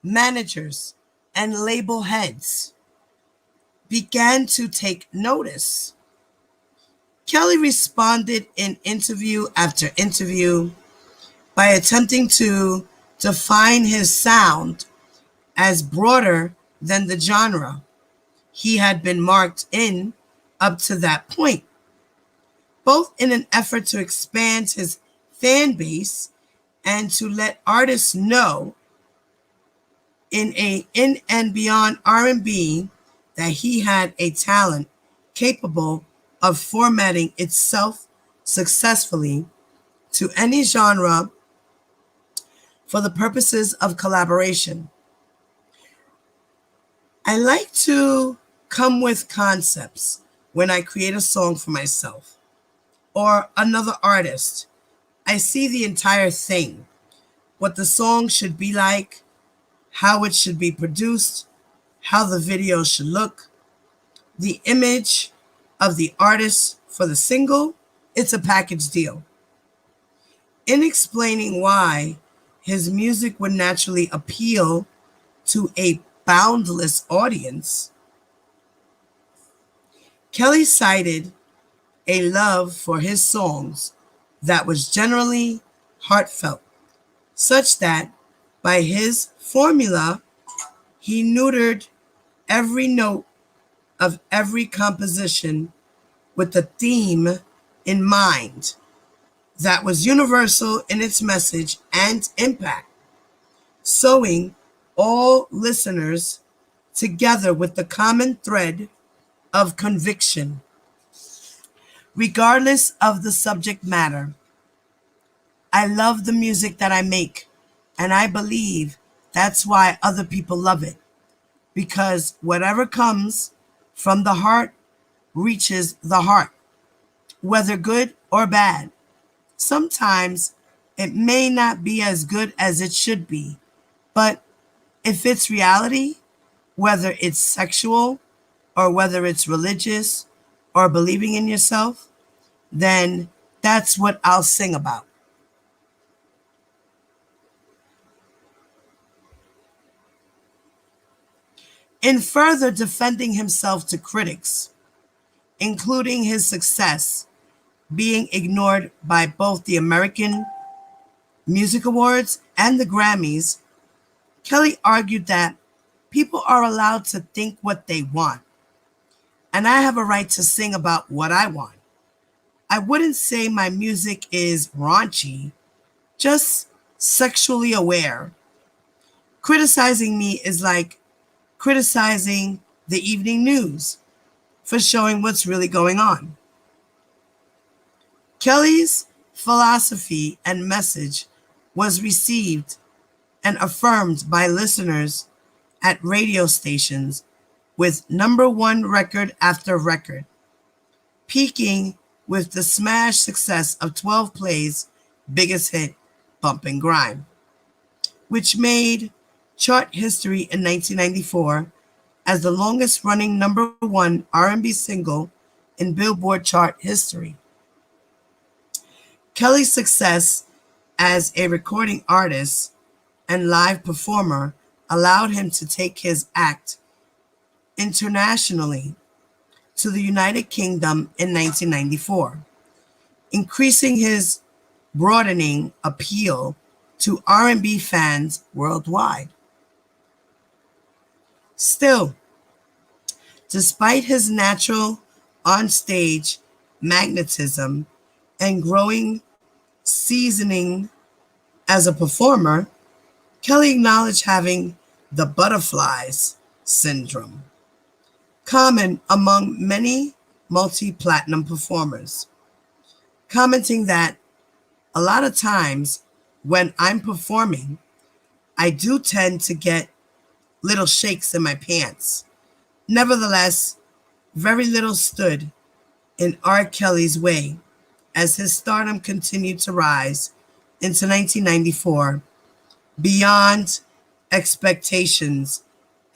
managers, and label heads began to take notice, Kelly responded in interview after interview by attempting to define his sound as broader than the genre he had been marked in up to that point, both in an effort to expand his fan base and to let artists know in and beyond R&B that he had a talent capable of formatting itself successfully to any genre for the purposes of collaboration. I like to come with concepts when I create a song for myself or another artist. I see the entire thing, what the song should be like, how it should be produced, how the video should look, the image of the artist for the single. It's a package deal. In explaining why his music would naturally appeal to a boundless audience, Kelly cited a love for his songs that was generally heartfelt, such that by his formula, he neutered every note of every composition with a theme in mind that was universal in its message and impact, sewing all listeners together with the common thread of conviction, regardless of the subject matter. I love the music that I make, and I believe that's why other people love it, because whatever comes from the heart reaches the heart, whether good or bad. Sometimes it may not be as good as it should be, but if it's reality, whether it's sexual or whether it's religious or believing in yourself, then that's what I'll sing about. In further defending himself to critics, including his success being ignored by both the American Music Awards and the Grammys, Kelly argued that people are allowed to think what they want, and I have a right to sing about what I want. I wouldn't say my music is raunchy, just sexually aware. Criticizing me is like criticizing the evening news. for showing what's really going on. Kelly's philosophy and message was received and affirmed by listeners at radio stations with number one record after record, peaking with the smash success of 12 Play's biggest hit, Bump and Grind, which made chart history in 1994 as the longest running number one R&B single in Billboard chart history. Kelly's success as a recording artist and live performer allowed him to take his act internationally to the United Kingdom in 1994, increasing his broadening appeal to R&B fans worldwide. Still, despite his natural on-stage magnetism and growing seasoning as a performer, Kelly acknowledged having the butterflies syndrome, common among many multi-platinum performers, commenting that a lot of times when I'm performing, I do tend to get little shakes in my pants. Nevertheless, very little stood in R. Kelly's way as his stardom continued to rise into 1994 beyond expectations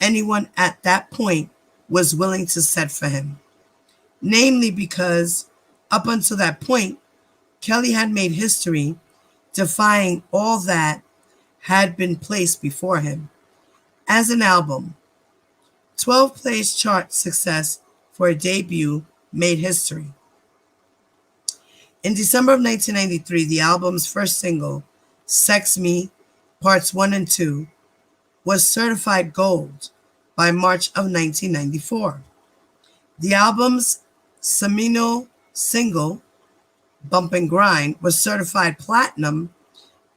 anyone at that point was willing to set for him. Namely because up until that point, Kelly had made history defying all that had been placed before him. As an album, 12 Play's chart success for a debut made history. In December of 1993, the album's first single, Sex Me, Parts 1 and 2, was certified gold by March of 1994. The album's seminal single, Bump and Grind, was certified platinum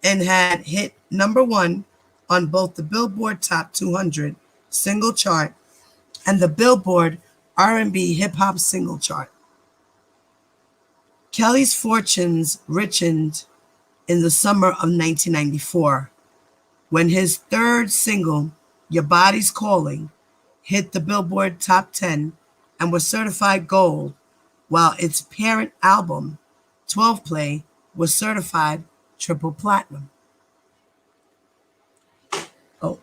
and had hit number one on both the Billboard Top 200 single chart and the Billboard R&B hip hop single chart. Kelly's fortunes richened in the summer of 1994 when his third single, Your Body's Calling, hit the Billboard Top 10 and was certified gold, while its parent album, 12 Play, was certified triple platinum. Oh,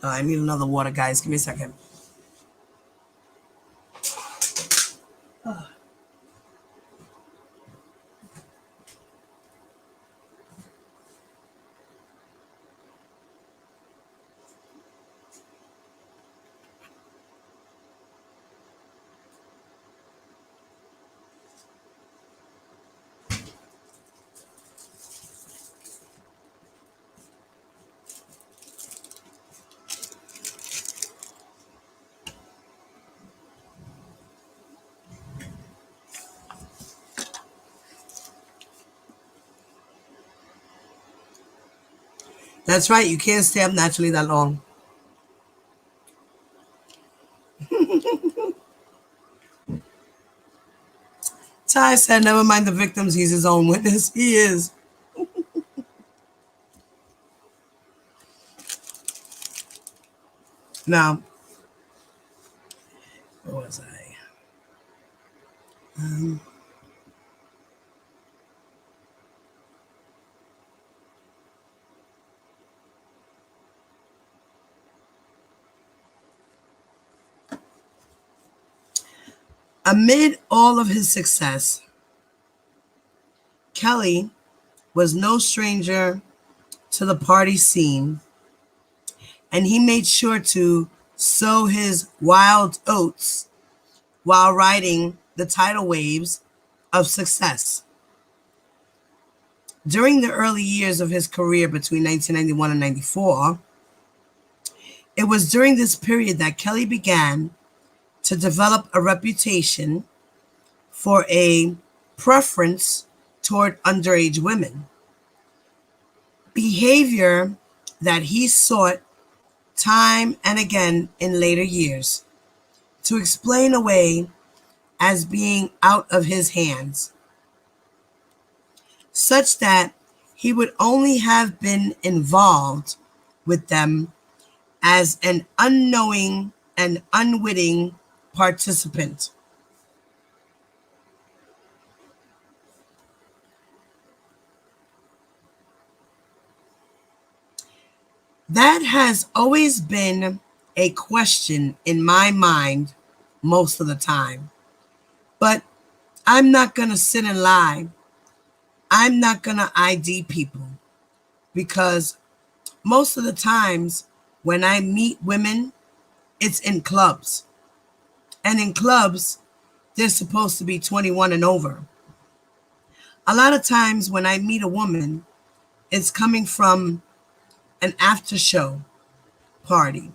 I need another water, guys. Give me a second. That's right, you can't stay up naturally that long. Ty said, never mind the victims, he's his own witness. He is. Now, where was I? Amid all of his success, Kelly was no stranger to the party scene, and he made sure to sow his wild oats while riding the tidal waves of success. During the early years of his career between 1991 and 94, it was during this period that Kelly began to develop a reputation for a preference toward underage women, behavior that he sought time and again in later years to explain away as being out of his hands, such that he would only have been involved with them as an unknowing and unwitting participant. That has always been a question in my mind most of the time. But I'm not going to sit and lie. I'm not going to ID people because most of the times when I meet women, it's in clubs. And in clubs, they're supposed to be 21 and over. A lot of times when I meet a woman, it's coming from an after show party.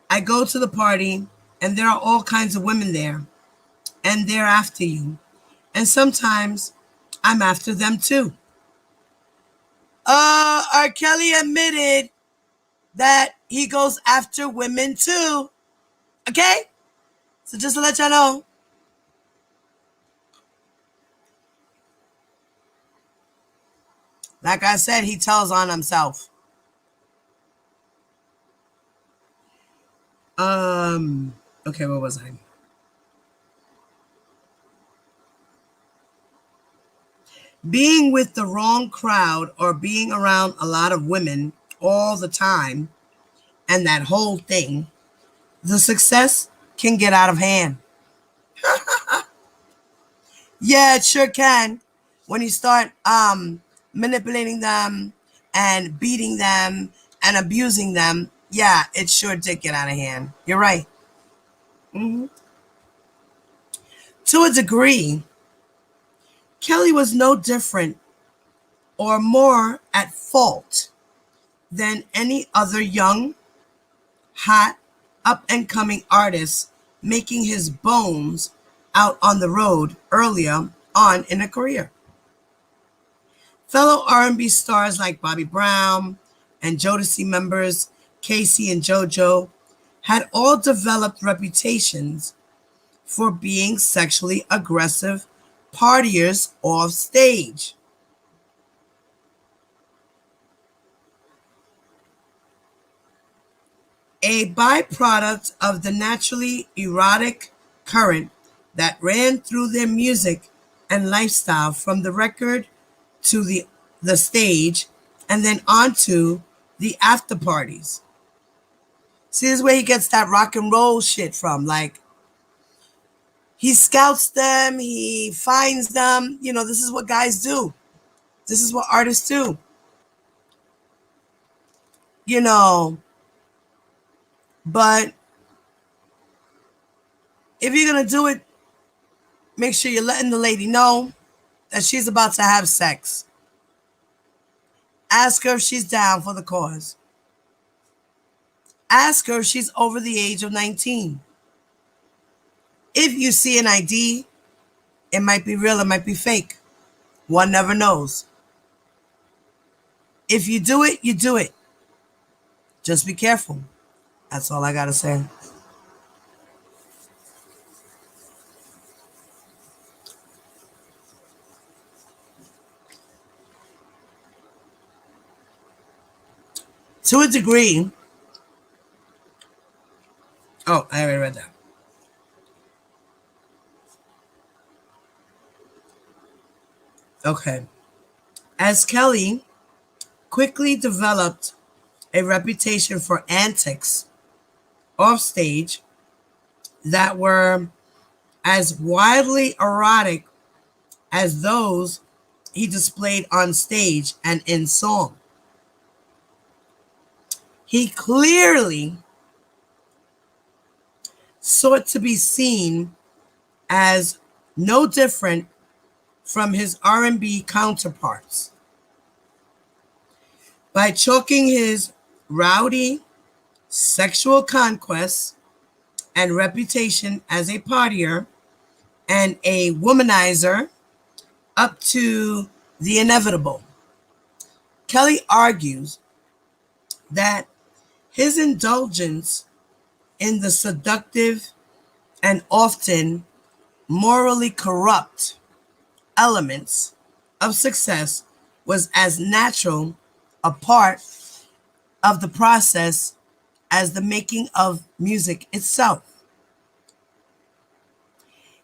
I go to the party and there are all kinds of women there and they're after you. And sometimes I'm after them too. R. Kelly admitted that he goes after women too. Okay? So just to let y'all know. Like I said, he tells on himself. Okay, what was I? Being with the wrong crowd or being around a lot of women all the time and that whole thing, the success can get out of hand. Yeah, it sure can. When you start manipulating them and beating them and abusing them, yeah, it sure did get out of hand. You're right. Mhm. To a degree, Kelly was no different or more at fault than any other young, hot, up and coming artist making his bones out on the road earlier on in a career. Fellow R&B stars like Bobby Brown and Jodeci members Casey and JoJo had all developed reputations for being sexually aggressive partiers off stage. A byproduct of the naturally erotic current that ran through their music and lifestyle from the record to the stage and then onto the after parties. See, this is where he gets that rock and roll shit from. Like, he scouts them, he finds them. You know, this is what guys do. This is what artists do. You know, but if you're going to do it, make sure you're letting the lady know that she's about to have sex. Ask her if she's down for the cause. Ask her if she's over the age of 19. If you see an ID, it might be real, it might be fake. One never knows. If you do it, you do it. Just be careful. That's all I got to say. To a degree, oh, I already read that. Okay. As Kelly quickly developed a reputation for antics off stage that were as wildly erotic as those he displayed on stage and in song. He clearly sought to be seen as no different from his R&B counterparts by chalking his rowdy sexual conquests and reputation as a partier and a womanizer up to the inevitable. Kelly argues that his indulgence in the seductive and often morally corrupt elements of success was as natural a part of the process as the making of music itself.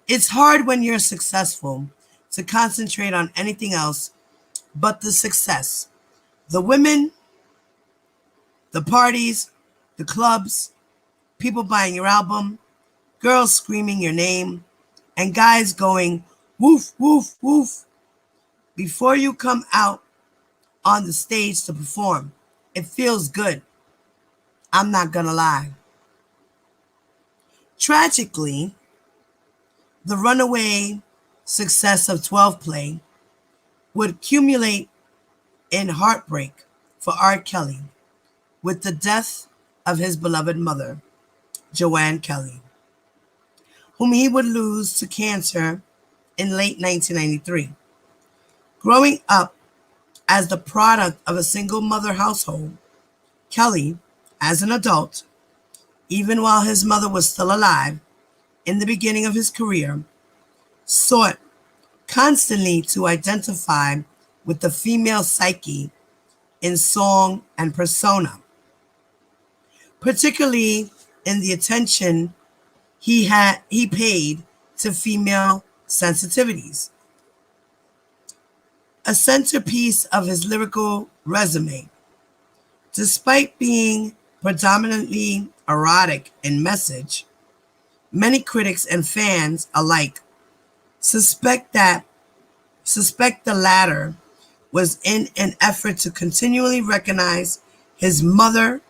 It's hard when you're successful to concentrate on anything else but the success. The women, the parties, the clubs, people buying your album, girls screaming your name, and guys going woof, woof, woof before you come out on the stage to perform. It feels good. I'm not gonna lie. Tragically, the runaway success of 12 Play would accumulate in heartbreak for R. Kelly with the death of his beloved mother, Joanne Kelly, whom he would lose to cancer in late 1993. Growing up as the product of a single mother household, Kelly, as an adult, even while his mother was still alive in the beginning of his career, sought constantly to identify with the female psyche in song and persona, particularly in the attention he paid to female sensitivities. A centerpiece of his lyrical resume, despite being predominantly erotic in message, many critics and fans alike suspect the latter was in an effort to continually recognize his mother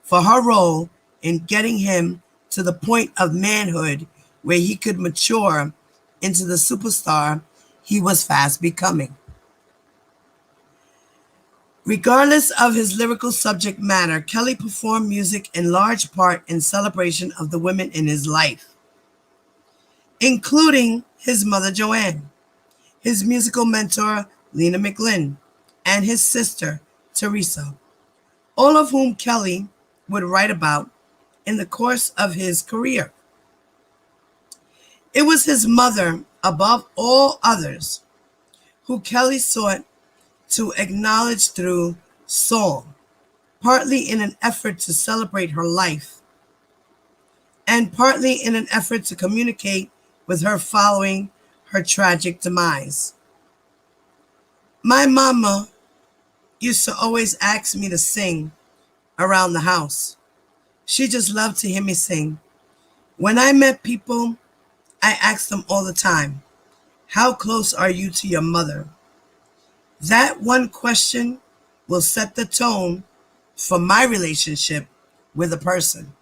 for her role in getting him to the point of manhood where he could mature into the superstar he was fast becoming. Regardless of his lyrical subject matter, Kelly performed music in large part in celebration of the women in his life, including his mother Joanne, his musical mentor Lena McLin, and his sister Teresa, all of whom Kelly would write about in the course of his career. It was his mother, above all others, who Kelly sought to acknowledge through song, partly in an effort to celebrate her life, and partly in an effort to communicate with her following her tragic demise. My mama used to always ask me to sing around the house. She just loved to hear me sing. When I met people, I asked them all the time, how close are you to your mother? That one question will set the tone for my relationship with a person.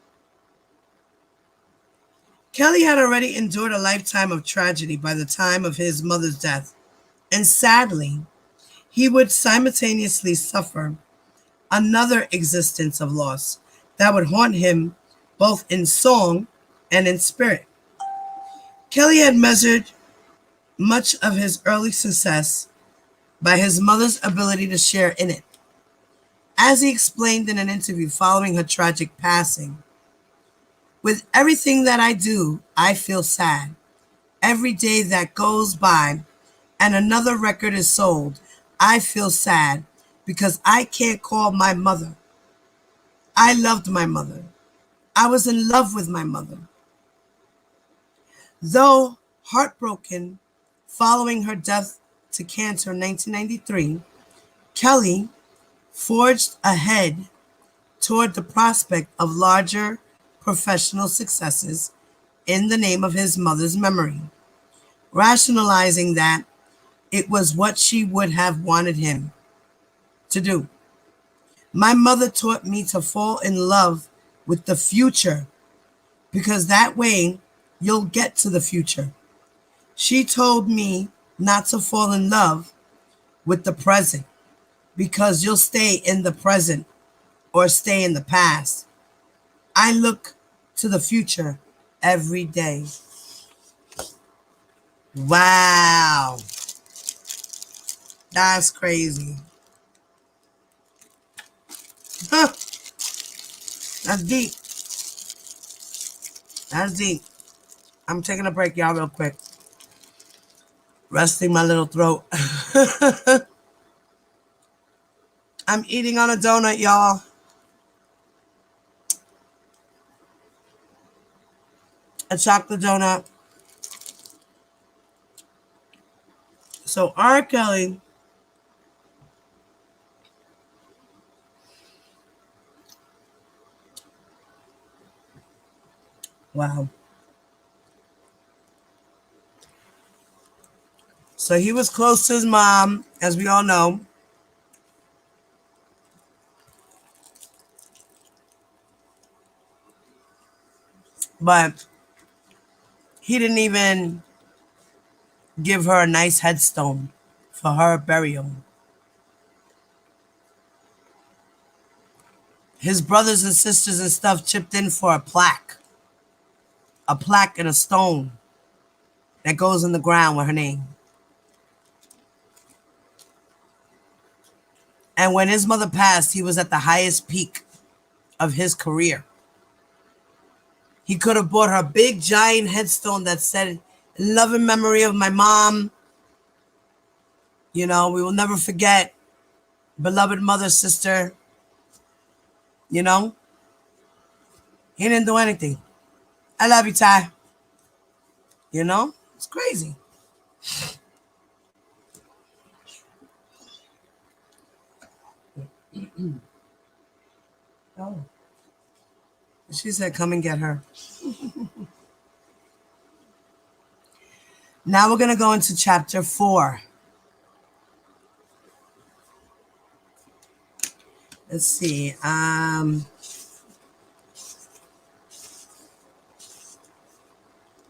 Kelly had already endured a lifetime of tragedy by the time of his mother's death, and sadly, he would simultaneously suffer another existence of loss that would haunt him both in song and in spirit. Kelly had measured much of his early success by his mother's ability to share in it. As he explained in an interview following her tragic passing, with everything that I do, I feel sad. Every day that goes by and another record is sold, I feel sad because I can't call my mother. I loved my mother. I was in love with my mother. Though heartbroken following her death to cancer in 1993, Kelly forged ahead toward the prospect of larger professional successes in the name of his mother's memory, rationalizing that it was what she would have wanted him to do. My mother taught me to fall in love with the future because that way you'll get to the future. She told me not to fall in love with the present because you'll stay in the present or stay in the past. I look to the future every day. Wow. That's crazy. Huh. That's deep. That's deep. I'm taking a break, y'all, real quick. Resting my little throat. I'm eating on a donut, y'all. A chocolate donut. So R. Kelly, wow. So he was close to his mom, as we all know. But he didn't even give her a nice headstone for her burial. His brothers and sisters and stuff chipped in for a plaque and a stone that goes in the ground with her name. And when his mother passed, he was at the highest peak of his career. He could have bought her a big giant headstone that said, "In love and memory of my mom. You know, we will never forget, beloved mother, sister." You know, he didn't do anything. I love you, Ty. You know, it's crazy. Oh, she said, "Come and get her." Now we're gonna go into chapter 4. Let's see.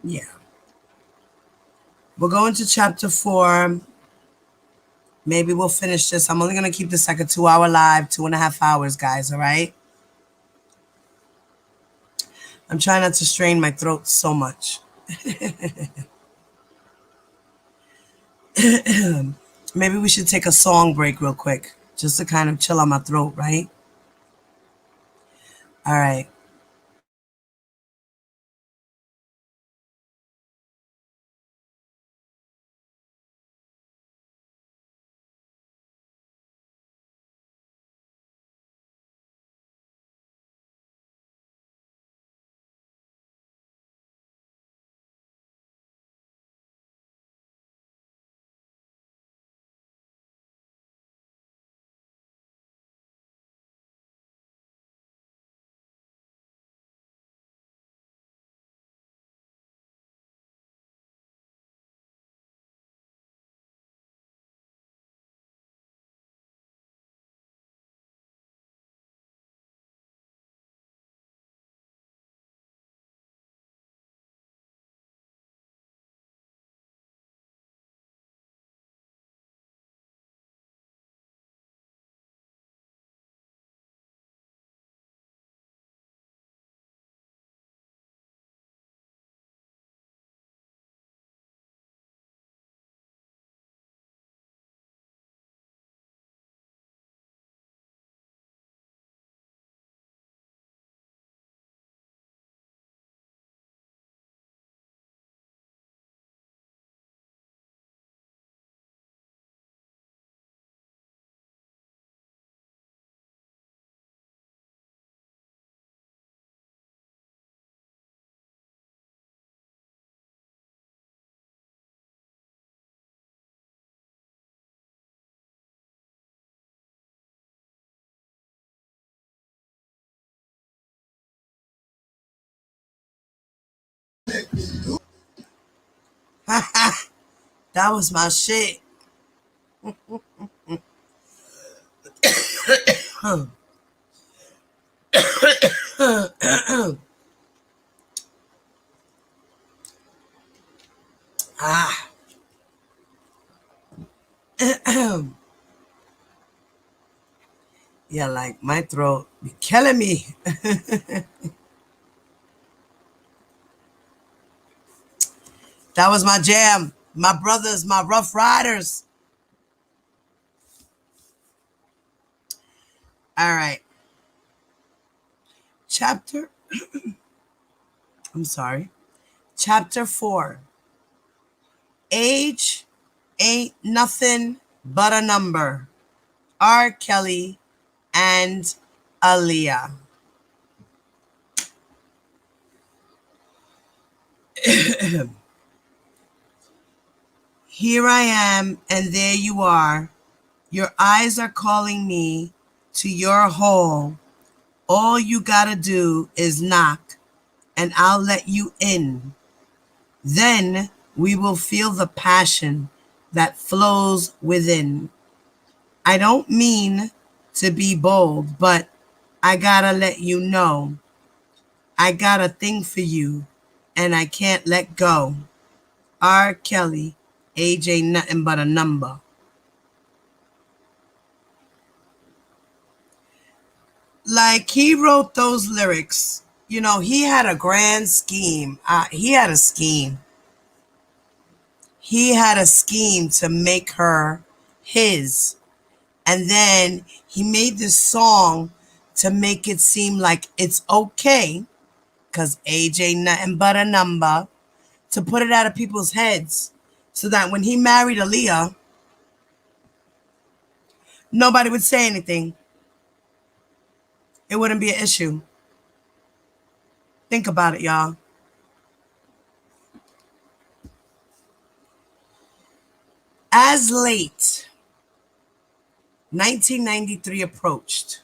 Yeah, we'll go into chapter 4. Maybe we'll finish this. I'm only gonna keep this like a 2-hour live, 2.5 hours, guys. All right. I'm trying not to strain my throat so much. Maybe we should take a song break real quick, just to kind of chill on my throat, right? All right. That was my shit. Ah. Yeah, like my throat be killing me. That was my jam. My brothers, my Rough Riders. All right. Chapter, I'm sorry. Chapter 4. Age Ain't Nothing But a Number. R. Kelly and Aaliyah. Here I am, and there you are. Your eyes are calling me to your hole. All you gotta do is knock, and I'll let you in. Then we will feel the passion that flows within. I don't mean to be bold, but I gotta let you know I got a thing for you, and I can't let go. R. Kelly, age ain't nothing but a number. Like, he wrote those lyrics. He had a grand scheme. He had a scheme. He had a scheme to make her his. And then he made this song to make it seem like it's okay, because age ain't nothing but a number, to put it out of people's heads so that when he married Aaliyah, nobody would say anything. It wouldn't be an issue. Think about it, y'all. As late 1993 approached,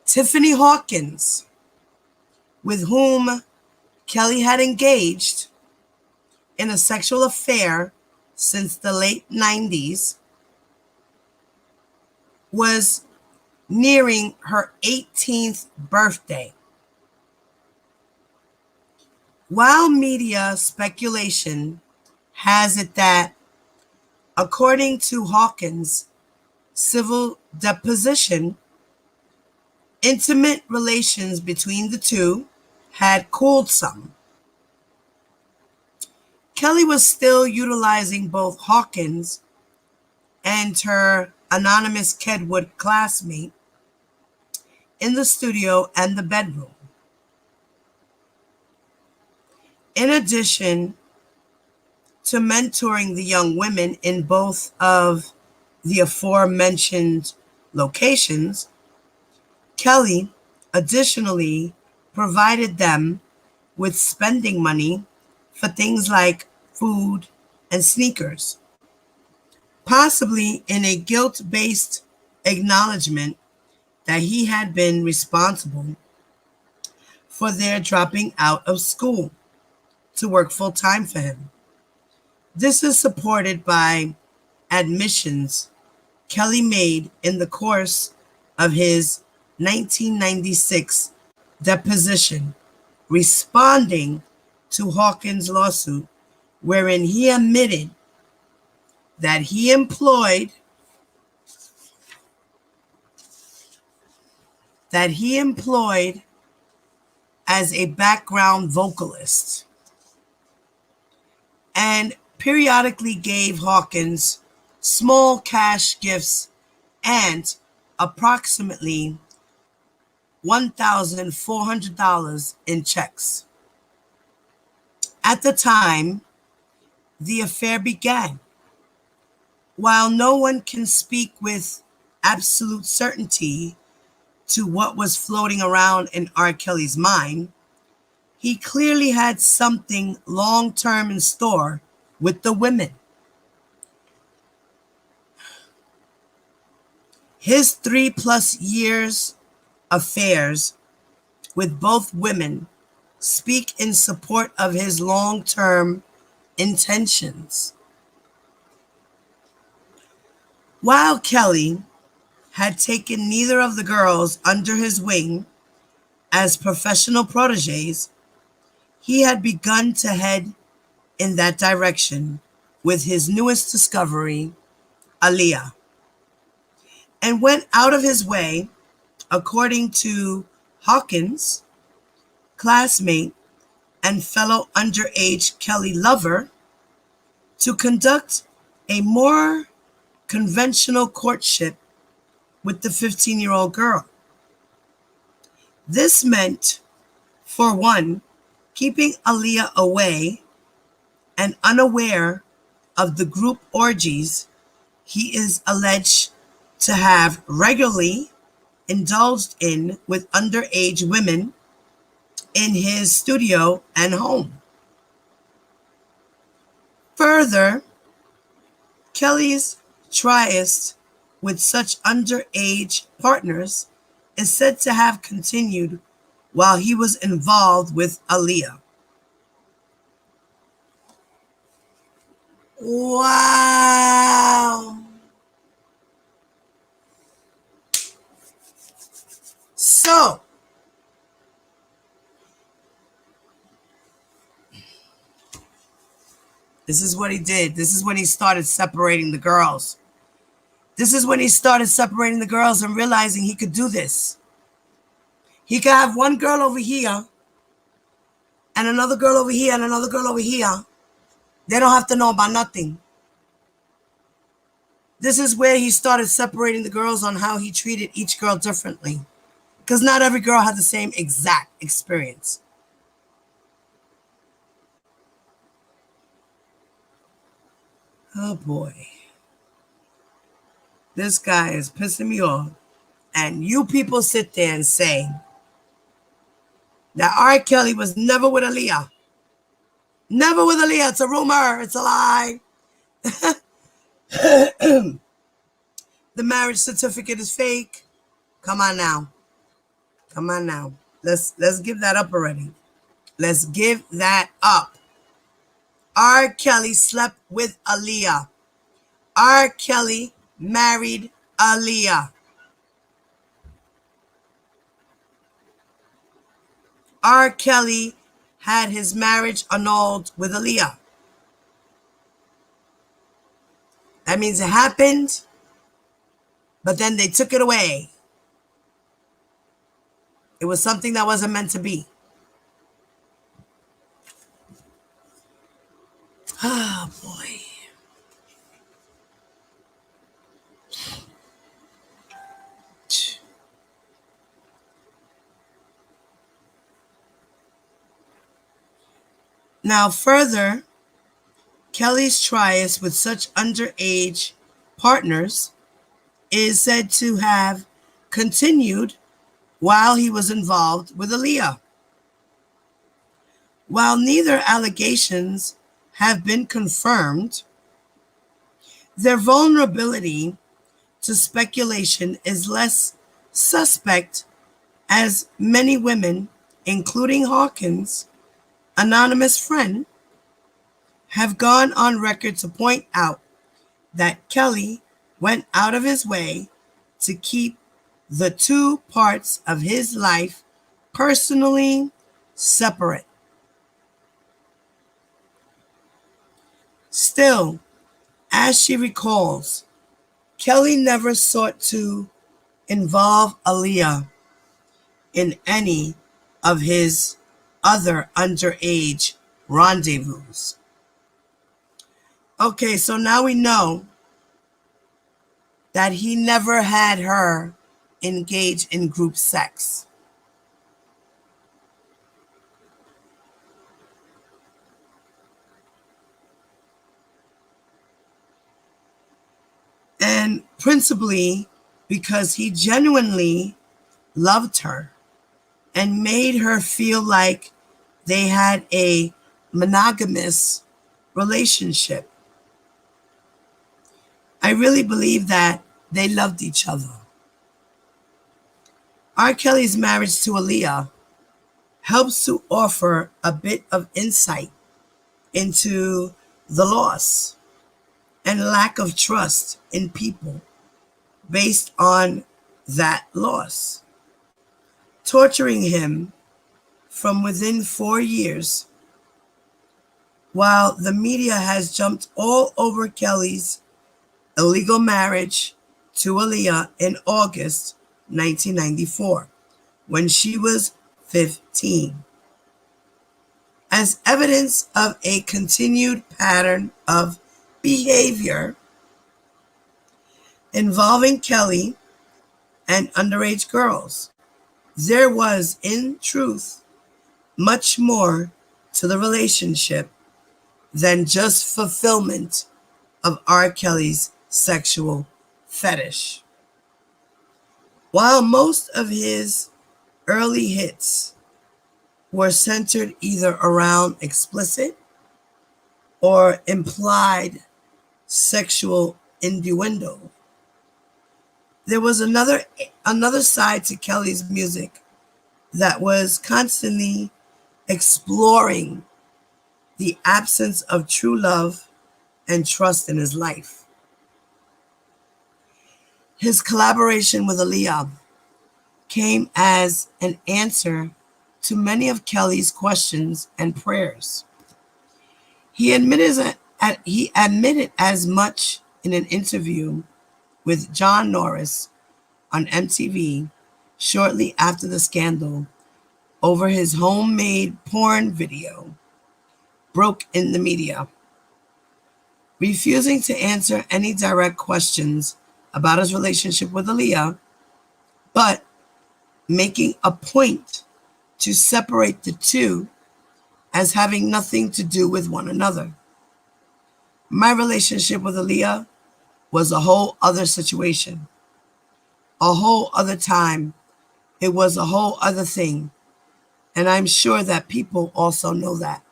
Tiffany Hawkins, with whom Kelly had engaged in a sexual affair since the late 90s, was nearing her 18th birthday. While media speculation has it that, according to Hawkins' civil deposition, intimate relations between the two had cooled some. Kelly was still utilizing both Hawkins and her anonymous Kedwood classmate in the studio and the bedroom. In addition to mentoring the young women in both of the aforementioned locations, Kelly additionally provided them with spending money for things like food and sneakers, possibly in a guilt-based acknowledgement that he had been responsible for their dropping out of school to work full-time for him. This is supported by admissions Kelly made in the course of his 1996 deposition, responding to Hawkins' lawsuit, wherein he admitted that he employed as a background vocalist and periodically gave Hawkins small cash gifts and approximately $1,400 in checks. At the time the affair began, while no one can speak with absolute certainty to what was floating around in R. Kelly's mind, he clearly had something long-term in store with the women. His 3+ years affairs with both women speak in support of his long-term intentions. While Kelly had taken neither of the girls under his wing as professional proteges, he had begun to head in that direction with his newest discovery, Aaliyah, and went out of his way, according to Hawkins' classmate and fellow underage Kelly lover, to conduct a more conventional courtship with the 15-year-old girl. This meant, for one, keeping Aaliyah away and unaware of the group orgies he is alleged to have regularly indulged in with underage women in his studio and home. Further, Kelly's tryst with such underage partners is said to have continued while he was involved with Aaliyah. Wow. So, this is what he did. This is when he started separating the girls. This is when he started separating the girls and realizing he could do this. He could have one girl over here and another girl over here and another girl over here. They don't have to know about nothing. This is where he started separating the girls on how he treated each girl differently. Because not every girl had the same exact experience. Oh boy. This guy is pissing me off. And you people sit there and say that R. Kelly was never with Aaliyah. Never with Aaliyah. It's a rumor. It's a lie. The marriage certificate is fake. Come on now. Come on now. Let's give that up already. Let's give that up. R. Kelly slept with Aaliyah. R. Kelly married Aaliyah. R. Kelly had his marriage annulled with Aaliyah. That means it happened, but then they took it away. It was something that wasn't meant to be. Oh, boy. Now, further, Kelly's tryst with such underage partners is said to have continued while he was involved with Aaliyah. While neither allegations have been confirmed, their vulnerability to speculation is less suspect, as many women, including Hawkins' anonymous friend, have gone on record to point out that Kelly went out of his way to keep the two parts of his life personally separate. Still, as she recalls, Kelly never sought to involve Aaliyah in any of his other underage rendezvous. Okay, so now we know that he never had her engage in group sex. And principally because he genuinely loved her and made her feel like they had a monogamous relationship. I really believe that they loved each other. R. Kelly's marriage to Aaliyah helps to offer a bit of insight into the loss and lack of trust in people based on that loss, torturing him from within 4 years, while the media has jumped all over Kelly's illegal marriage to Aaliyah in August 1994, when she was 15, as evidence of a continued pattern of behavior involving Kelly and underage girls. There was, in truth, much more to the relationship than just fulfillment of R. Kelly's sexual fetish. While most of his early hits were centered either around explicit or implied sexual innuendo, there was another side to Kelly's music that was constantly exploring the absence of true love and trust in his life. His collaboration with Aaliyah came as an answer to many of Kelly's questions and prayers. He admitted as much in an interview with John Norris on MTV shortly after the scandal over his homemade porn video broke in the media. Refusing to answer any direct questions about his relationship with Aaliyah, but making a point to separate the two as having nothing to do with one another. My relationship with Aaliyah was a whole other situation, a whole other time. It was a whole other thing. And I'm sure that people also know that.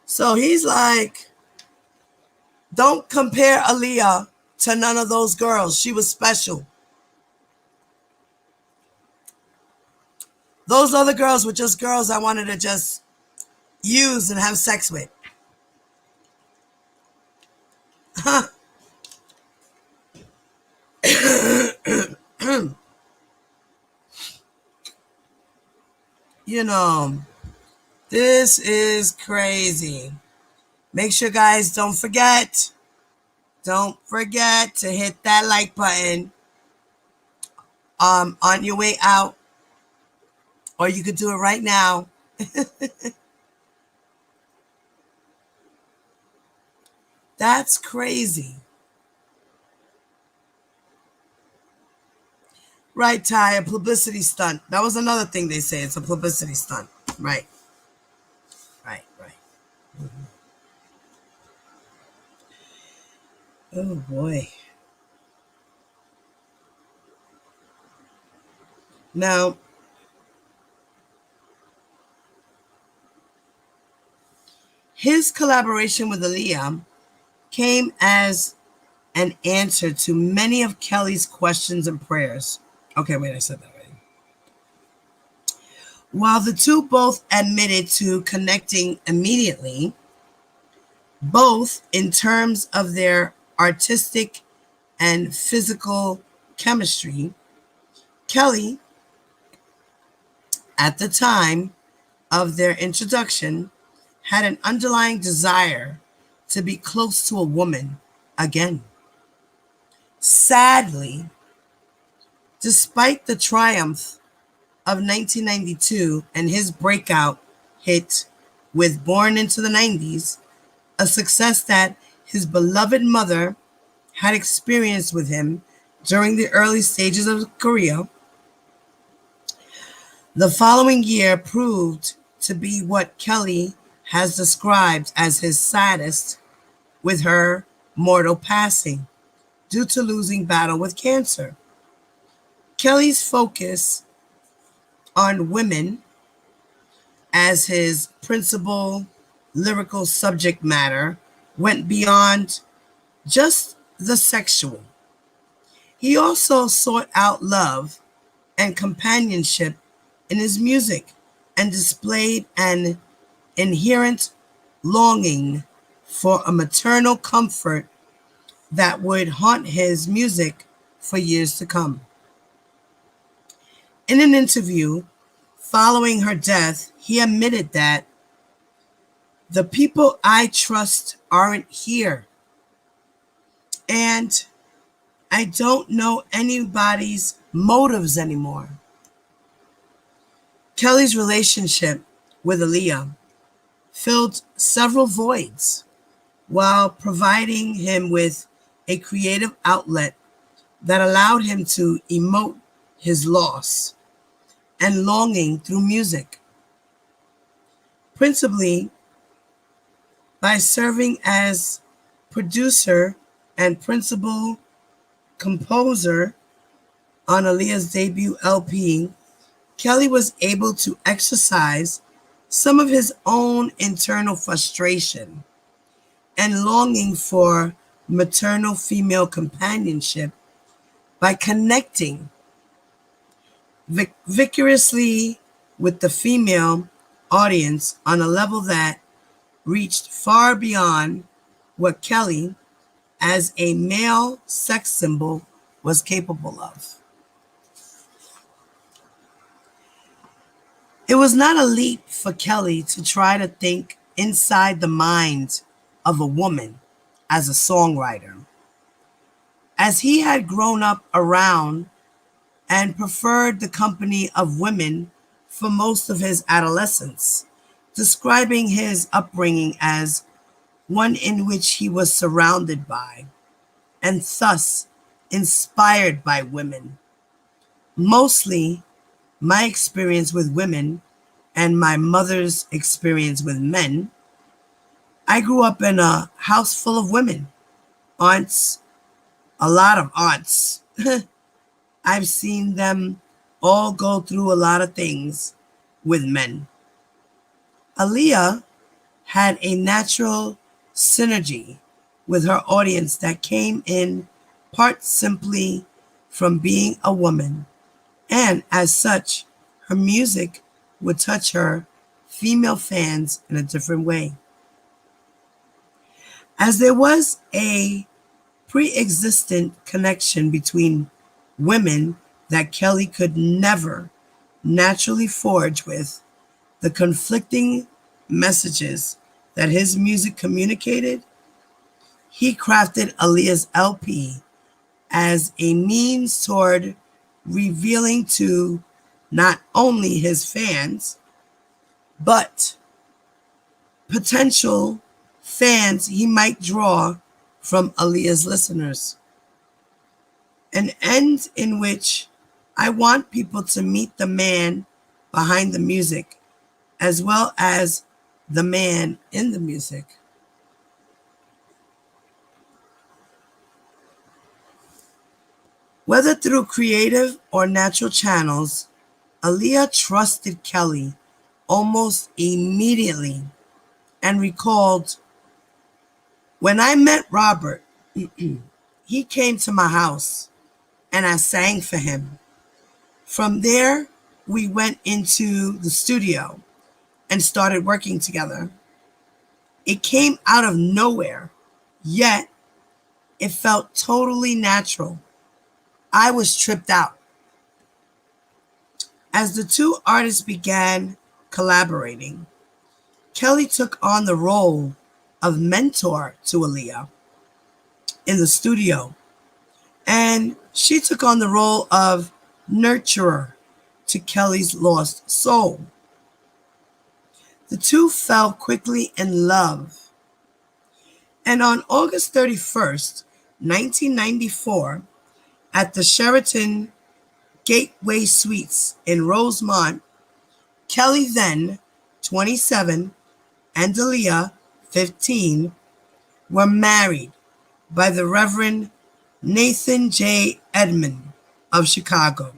So he's like, don't compare Aaliyah to none of those girls. She was special. Those other girls were just girls I wanted to just use and have sex with. Huh. You know, this is crazy. Make sure, guys, don't forget to hit that like button on your way out, or you could do it right now. That's crazy. Right, Ty, a publicity stunt. That was another thing they say. It's a publicity stunt. Right. Mm-hmm. Oh, boy. Now, his collaboration with Aaliyah came as an answer to many of Kelly's questions and prayers. Okay, wait, I said that right. While the two both admitted to connecting immediately, both in terms of their artistic and physical chemistry, Kelly, at the time of their introduction, had an underlying desire to be close to a woman again. Sadly, despite the triumph of 1992 and his breakout hit with Born into the 90s, a success that his beloved mother had experienced with him during the early stages of his career, the following year proved to be what Kelly has described as his saddest, with her mortal passing due to losing battle with cancer. Kelly's focus on women as his principal lyrical subject matter went beyond just the sexual. He also sought out love and companionship in his music and displayed an inherent longing for a maternal comfort that would haunt his music for years to come. In an interview following her death, he admitted that the people I trust aren't here, and I don't know anybody's motives anymore. Kelly's relationship with Aaliyah filled several voids while providing him with a creative outlet that allowed him to emote his loss and longing through music. Principally, by serving as producer and principal composer on Aaliyah's debut LP. Kelly was able to exercise some of his own internal frustration and longing for maternal female companionship by connecting vicariously with the female audience on a level that reached far beyond what Kelly, as a male sex symbol, was capable of. It was not a leap for Kelly to try to think inside the mind of a woman as a songwriter, as he had grown up around and preferred the company of women for most of his adolescence, describing his upbringing as one in which he was surrounded by, and thus inspired by women. Mostly my experience with women and my mother's experience with men. I grew up in a house full of women, aunts, a lot of aunts. I've seen them all go through a lot of things with men. Aaliyah had a natural synergy with her audience that came in part simply from being a woman, and as such, her music would touch her female fans in a different way. As there was a pre existent connection between women that Kelly could never naturally forge with, the conflicting messages that his music communicated, he crafted Aaliyah's LP as a means toward revealing to not only his fans, but potential fans he might draw from Aaliyah's listeners. An end in which I want people to meet the man behind the music as well as the man in the music. Whether through creative or natural channels, Aaliyah trusted Kelly almost immediately and recalled, "When I met Robert, he came to my house and I sang for him. From there, we went into the studio and started working together. It came out of nowhere, yet it felt totally natural. I was tripped out." As the two artists began collaborating, Kelly took on the role of mentor to Aaliyah in the studio, and she took on the role of nurturer to Kelly's lost soul. The two fell quickly in love, and on August 31st, 1994, at the Sheraton Gateway Suites in Rosemont, Kelly, then 27, and Aaliyah, 15, were married by the Reverend Nathan J. Edmond of Chicago.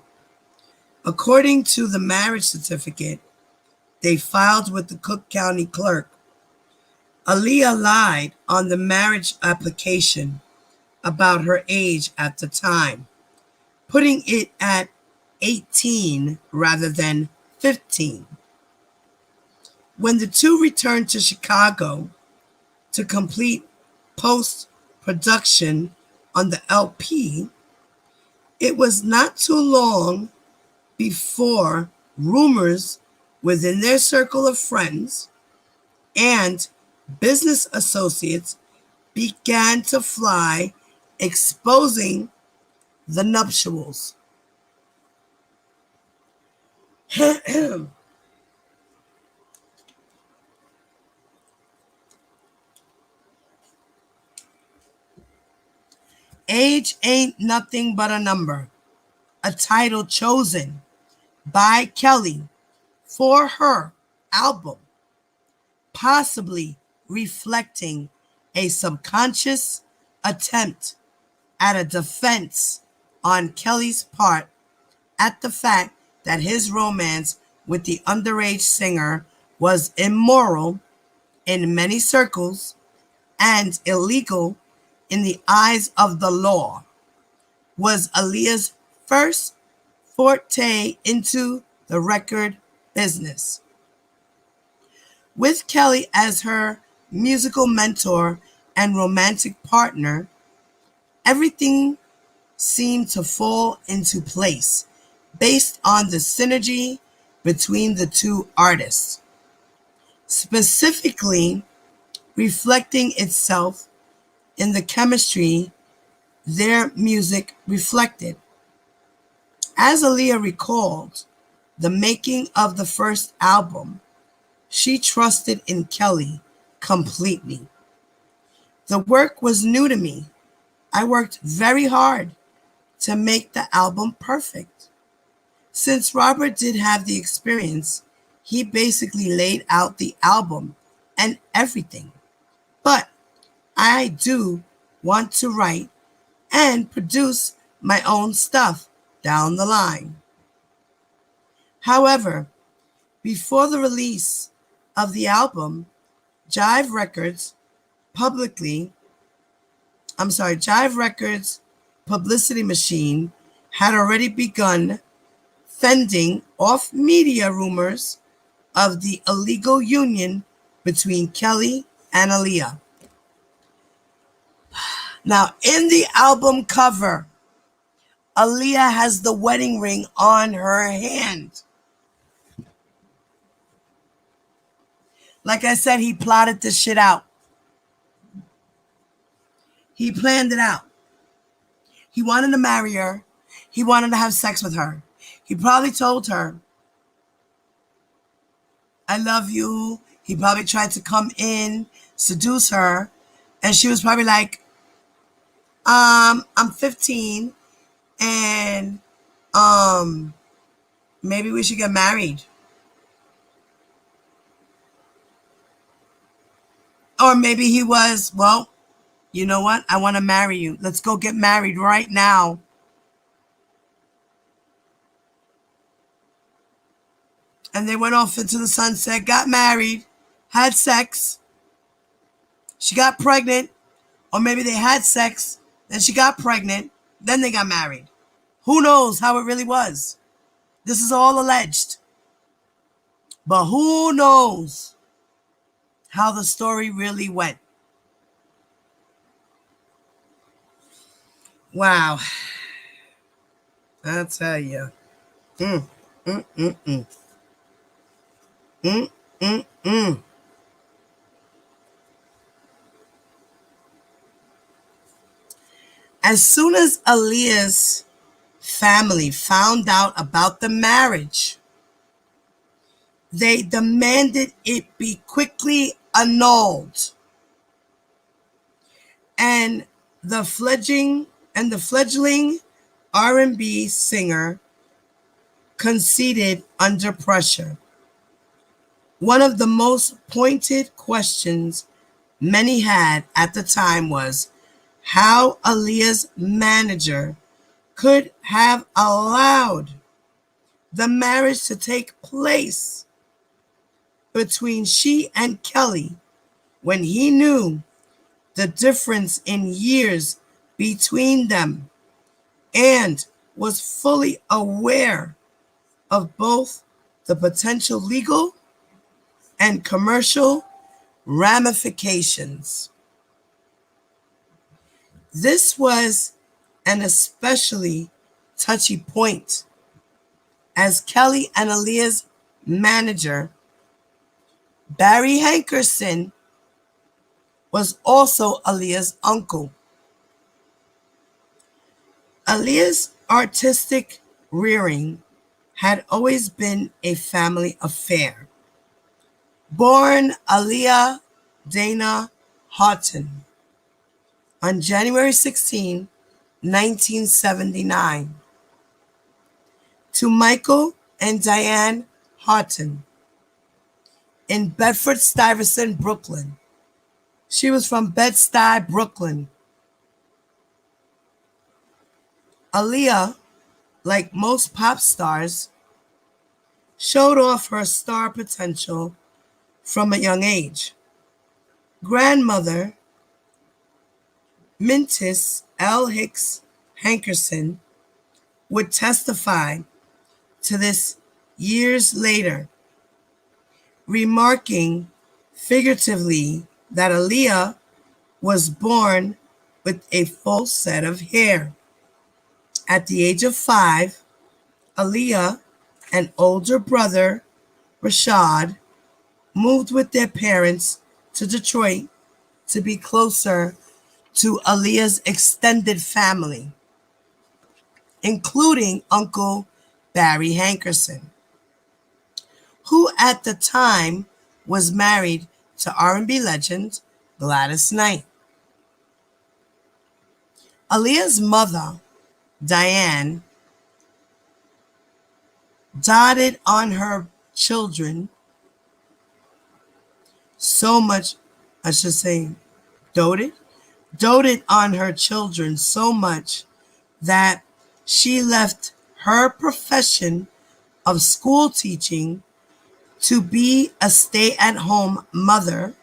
According to the marriage certificate they filed with the Cook County clerk, Aaliyah lied on the marriage application about her age at the time, putting it at 18 rather than 15. When the two returned to Chicago to complete post-production on the LP, it was not too long before rumors within their circle of friends and business associates began to fly, exposing the nuptials. Age ain't nothing but a number, a title chosen by Kelly for her album, possibly reflecting a subconscious attempt at a defense on Kelly's part at the fact that his romance with the underage singer was immoral in many circles and illegal in the eyes of the law, was Aaliyah's first forte into the record business. With Kelly as her musical mentor and romantic partner, everything seemed to fall into place based on the synergy between the two artists, specifically reflecting itself in the chemistry their music reflected. As Aaliyah recalled the making of the first album, she trusted in Kelly completely. The work was new to me. I worked very hard to make the album perfect. Since Robert did have the experience, he basically laid out the album and everything. But I do want to write and produce my own stuff down the line. However, before the release of the album, Jive Records publicly, Jive Records publicity machine had already begun fending off media rumors of the illegal union between Kelly and Aaliyah. Now, in the album cover, Aaliyah has the wedding ring on her hand. Like I said, he plotted this shit out. He planned it out. He wanted to marry her. He wanted to have sex with her. He probably told her, I love you. He probably tried to come in, seduce her. And she was probably like, I'm 15 and maybe we should get married. Or maybe he was, well, you know what? I want to marry you. Let's go get married right now. And they went off into the sunset, got married, had sex. She got pregnant. Or maybe they had sex, then she got pregnant, then they got married. Who knows how it really was? This is all alleged. But who knows how the story really went? Wow. I'll tell you. As soon as Aaliyah's family found out about the marriage, they demanded it be quickly annulled. And the fledgling R&B singer conceded under pressure. One of the most pointed questions many had at the time was how Aaliyah's manager could have allowed the marriage to take place between she and Kelly when he knew the difference in years between them and was fully aware of both the potential legal and commercial ramifications. This was an especially touchy point as Kelly and Aaliyah's manager, Barry Hankerson, was also Aaliyah's uncle. Aaliyah's artistic rearing had always been a family affair. Born Aaliyah Dana Houghton on January 16, 1979, to Michael and Diane Houghton in Bedford-Stuyvesant, Brooklyn. She was from Bed-Stuy, Brooklyn. Aaliyah, like most pop stars, showed off her star potential from a young age. Grandmother Mintis L. Hicks Hankerson would testify to this years later, remarking figuratively that Aaliyah was born with a full set of hair. At the age of 5, Aaliyah and older brother Rashad moved with their parents to Detroit to be closer to Aaliyah's extended family, including Uncle Barry Hankerson, who at the time was married to R&B legend Gladys Knight. Aaliyah's mother, Diane, doted on her children so much, I should say, doted on her children so much that she left her profession of school teaching to be a stay-at-home mother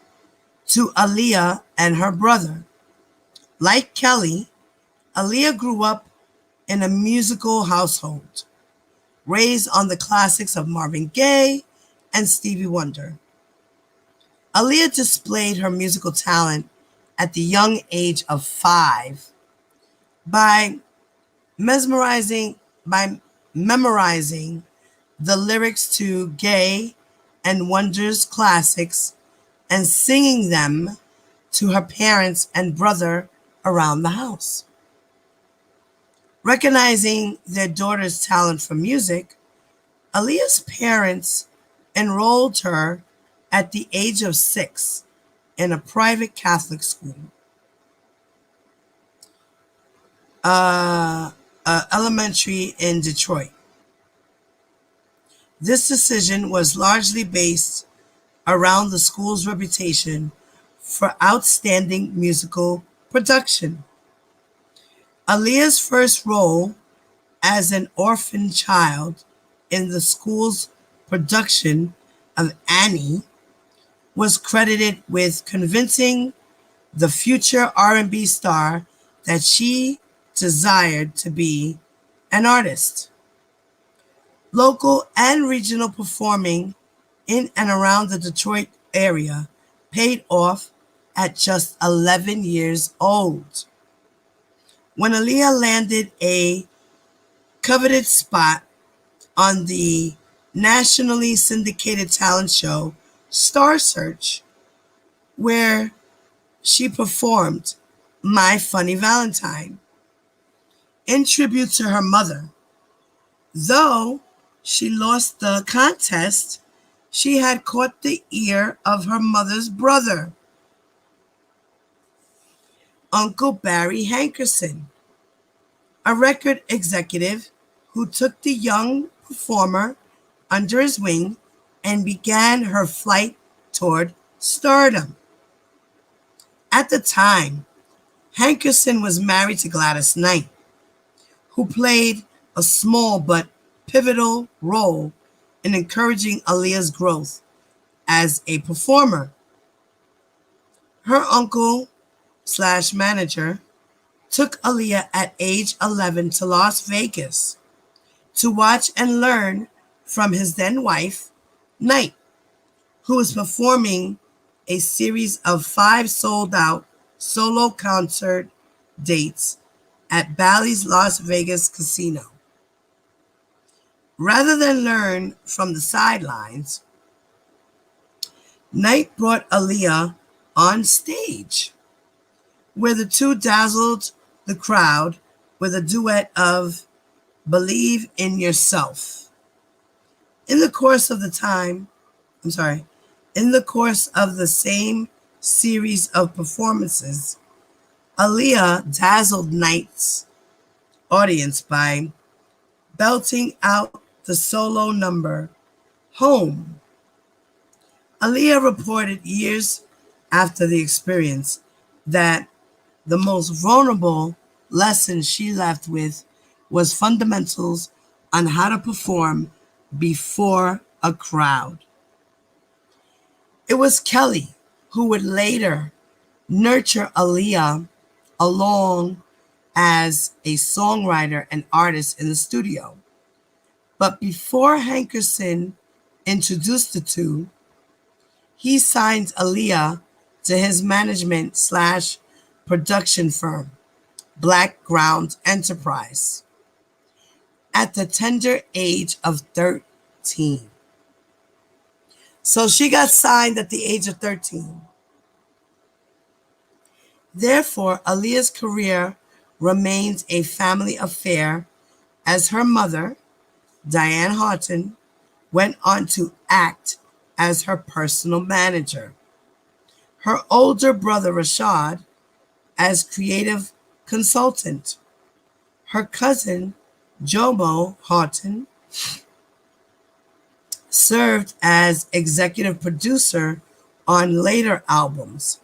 to Aaliyah and her brother. Like Kelly, Aaliyah grew up in a musical household, raised on the classics of Marvin Gaye and Stevie Wonder. Aaliyah displayed her musical talent at the young age of 5 by mesmerizing by memorizing the lyrics to Gaye and Wonder's classics and singing them to her parents and brother around the house. Recognizing their daughter's talent for music, Aaliyah's parents enrolled her at the age of 6 in a private Catholic school, elementary in Detroit. This decision was largely based around the school's reputation for outstanding musical production. Aaliyah's first role as an orphan child in the school's production of Annie was credited with convincing the future R&B star that she desired to be an artist. Local and regional performing in and around the Detroit area paid off at just 11 years old, when Aaliyah landed a coveted spot on the nationally syndicated talent show Star Search, where she performed My Funny Valentine in tribute to her mother. Though she lost the contest, she had caught the ear of her mother's brother, Uncle Barry Hankerson, a record executive who took the young performer under his wing and began her flight toward stardom. At the time, Hankerson was married to Gladys Knight, who played a small but pivotal role in encouraging Aaliyah's growth as a performer. Her uncle/manager took Aaliyah at age 11 to Las Vegas to watch and learn from his then wife, Knight, who was performing a series of 5 sold-out solo concert dates at Bally's Las Vegas Casino. Rather than learn from the sidelines, Knight brought Aaliyah on stage, where the two dazzled the crowd with a duet of Believe in Yourself. In the course of the same series of performances, Aaliyah dazzled Knight's audience by belting out the solo number, Home. Aaliyah reported years after the experience that the most vulnerable lesson she left with was fundamentals on how to perform before a crowd. It was Kelly who would later nurture Aaliyah along as a songwriter and artist in the studio. But before Hankerson introduced the two, he signed Aaliyah to his management slash production firm, Black Ground Enterprise, at the tender age of 13. So she got signed at the age of 13. Therefore, Aaliyah's career remains a family affair as her mother, Diane Horton, went on to act as her personal manager. Her older brother, Rashad, as creative consultant. Her cousin, Jomo Horton, served as executive producer on later albums.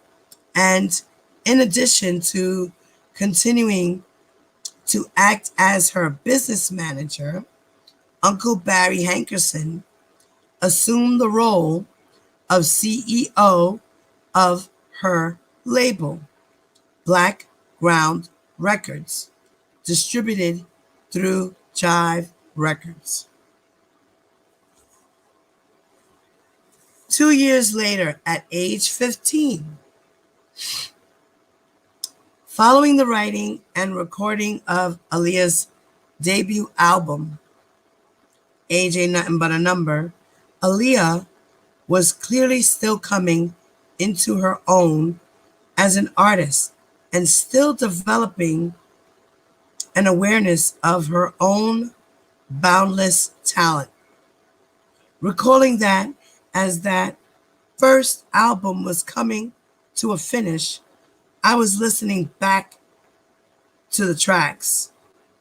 And in addition to continuing to act as her business manager, Uncle Barry Hankerson assumed the role of CEO of her label, Black Ground Records, distributed through Jive Records. 2 years later, at age 15, following the writing and recording of Aaliyah's debut album, Age Ain't Nothing But a Number, Aaliyah was clearly still coming into her own as an artist and still developing an awareness of her own boundless talent. Recalling that as that first album was coming to a finish, I was listening back to the tracks,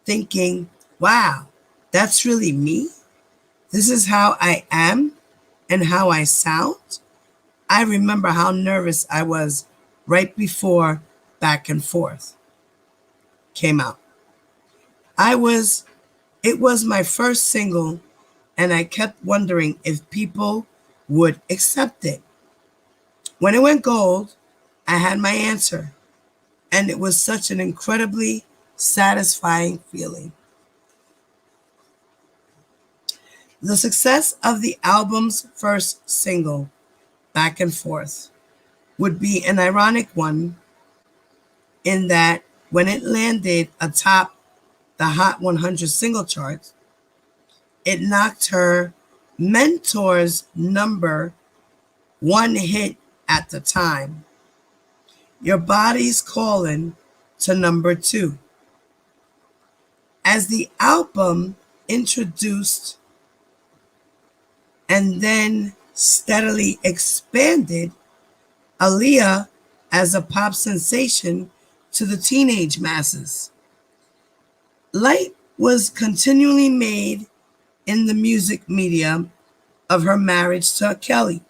thinking, wow, that's really me? This is how I am and how I sound? I remember how nervous I was right before Back and Forth came out. It was my first single, and I kept wondering if people would accept it. When it went gold, I had my answer, and it was such an incredibly satisfying feeling. The success of the album's first single, Back and Forth, would be an ironic one in that when it landed atop the Hot 100 single charts, it knocked her mentor's number one hit at the time, Your Body's Calling, to number 2. As the album introduced and then steadily expanded Aaliyah as a pop sensation to the teenage masses, light was continually made in the music media of her marriage to Kelly,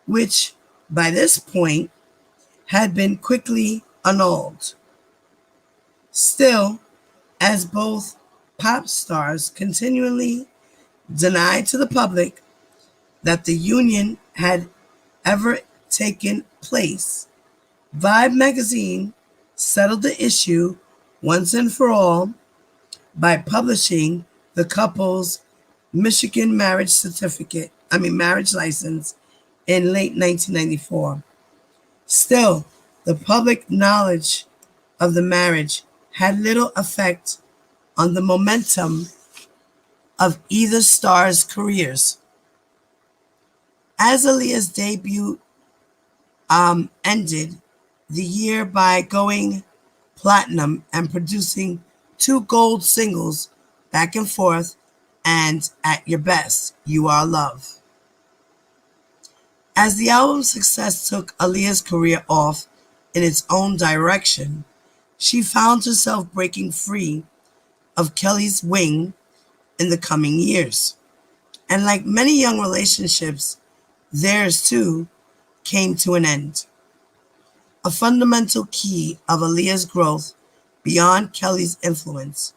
which by this point had been quickly annulled. Still, as both pop stars continually denied to the public that the union had ever taken place, Vibe magazine settled the issue once and for all by publishing the couple's Michigan marriage license in late 1994. Still, the public knowledge of the marriage had little effect on the momentum of either star's careers. As Aaliyah's debut ended the year by going platinum and producing 2 gold singles, Back and Forth and At Your Best, You Are Love. As the album's success took Aaliyah's career off in its own direction, she found herself breaking free of Kelly's wing in the coming years. And like many young relationships, theirs too came to an end. A fundamental key of Aaliyah's growth beyond Kelly's influence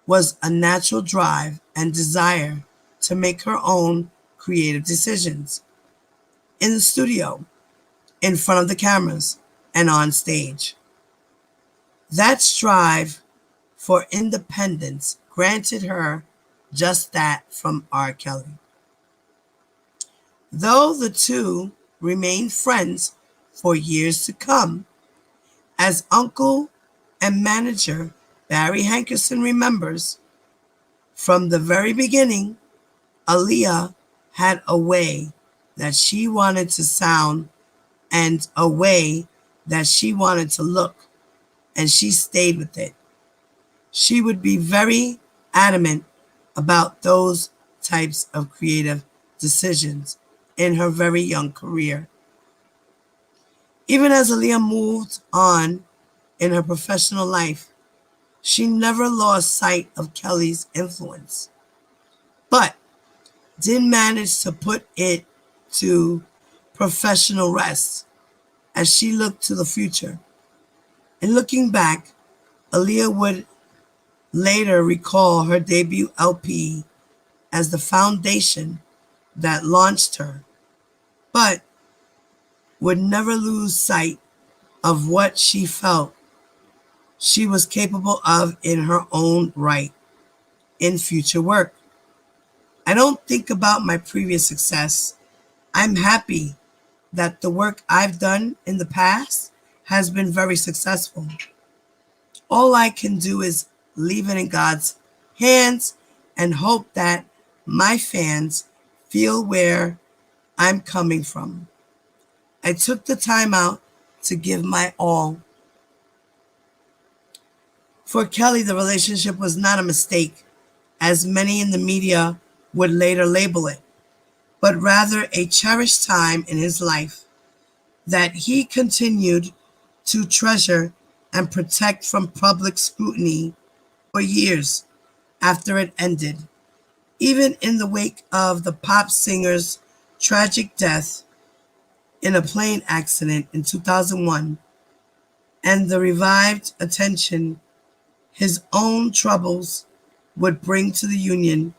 was a natural drive and desire to make her own creative decisions in the studio, in front of the cameras, and on stage. That strive for independence granted her just that from R. Kelly. Though the two remained friends for years to come, as uncle and manager Barry Hankerson remembers, from the very beginning, Aaliyah had a way that she wanted to sound and a way that she wanted to look, and she stayed with it. She would be very adamant about those types of creative decisions in her very young career. Even as Aaliyah moved on in her professional life, she never lost sight of Kelly's influence, but did manage to put it to professional rest as she looked to the future. In looking back, Aaliyah would later recall her debut LP as the foundation that launched her, but would never lose sight of what she felt she was capable of in her own right in future work. I don't think about my previous success. I'm happy that the work I've done in the past has been very successful. All I can do is leave it in God's hands and hope that my fans feel where I'm coming from. I took the time out to give my all. For Kelly, the relationship was not a mistake, as many in the media would later label it, but rather a cherished time in his life that he continued to treasure and protect from public scrutiny for years after it ended. Even in the wake of the pop singer's tragic death in a plane accident in 2001 and the revived attention his own troubles would bring to the union,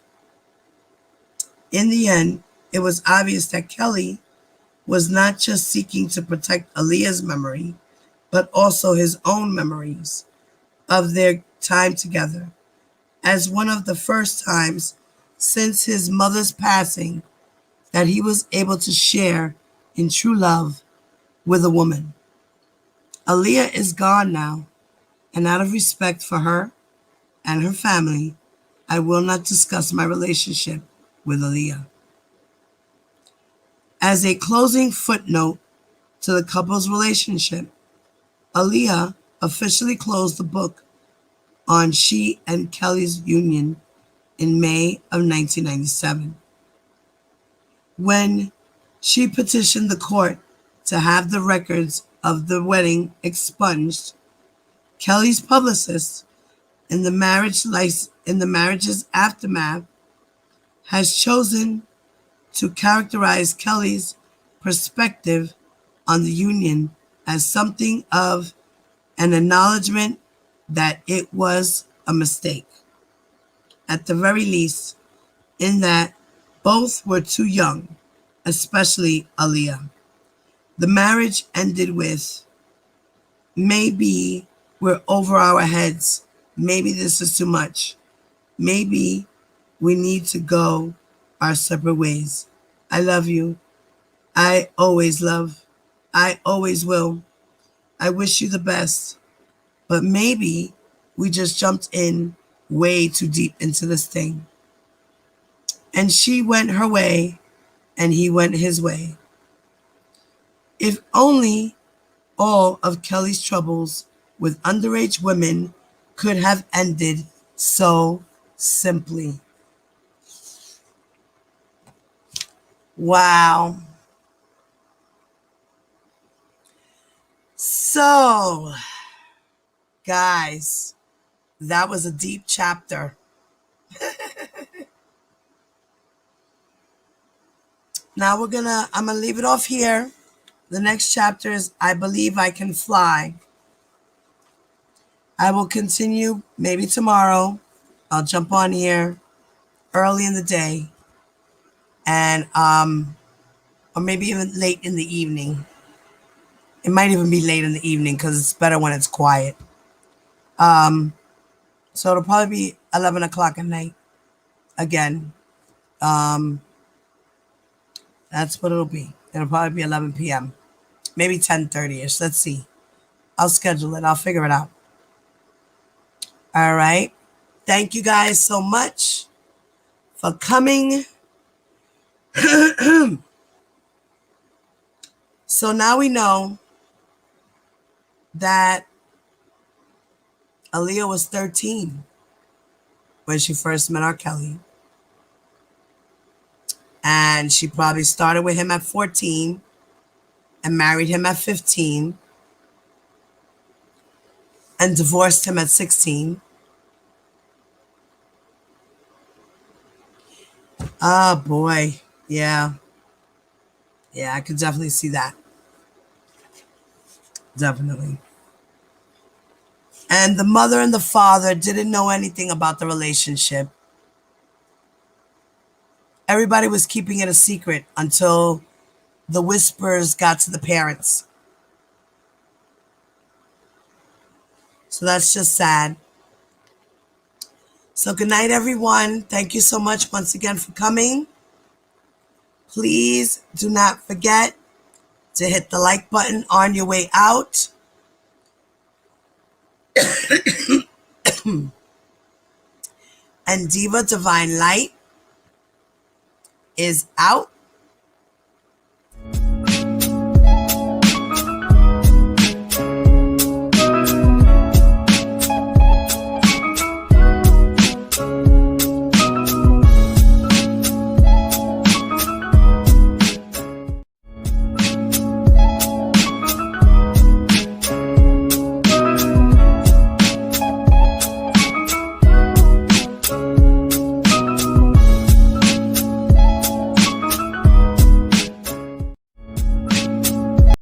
in the end, it was obvious that Kelly was not just seeking to protect Aaliyah's memory, but also his own memories of their time together, as one of the first times since his mother's passing that he was able to share in true love with a woman. Aaliyah is gone now, and out of respect for her and her family, I will not discuss my relationship with Aaliyah. As a closing footnote to the couple's relationship, Aaliyah officially closed the book on she and Kelly's union in May of 1997. When she petitioned the court to have the records of the wedding expunged, Kelly's publicist, in the marriage's aftermath, has chosen to characterize Kelly's perspective on the union as something of an acknowledgement that it was a mistake, at the very least, in that both were too young, especially Aaliyah. The marriage ended with, maybe we're over our heads, maybe this is too much, maybe we need to go our separate ways. I love you. I always love. I always will. I wish you the best. But maybe we just jumped in way too deep into this thing. And she went her way and he went his way. If only all of Kelly's troubles with underage women could have ended so simply. Wow. So, guys, that was a deep chapter. Now I'm gonna leave it off here. The next chapter is I Believe I Can Fly. I will continue maybe tomorrow. I'll jump on here early in the day and or maybe even late in the evening. It might even be late in the evening because it's better when it's quiet. So it'll probably be 11 o'clock at night again. That's what it'll be. It'll probably be 11 p.m. Maybe 10:30ish. Let's see. I'll schedule it. I'll figure it out. All right. Thank you guys so much for coming. So now we know that Aaliyah was 13 when she first met R. Kelly. And she probably started with him at 14 and married him at 15 and divorced him at 16. Oh, boy. Yeah. Yeah, I could definitely see that. Definitely. And the mother and the father didn't know anything about the relationship. Everybody was keeping it a secret until the whispers got to the parents. So that's just sad. So good night, everyone. Thank you so much once again for coming. Please do not forget to hit the like button on your way out. And Diva Divine Light is out.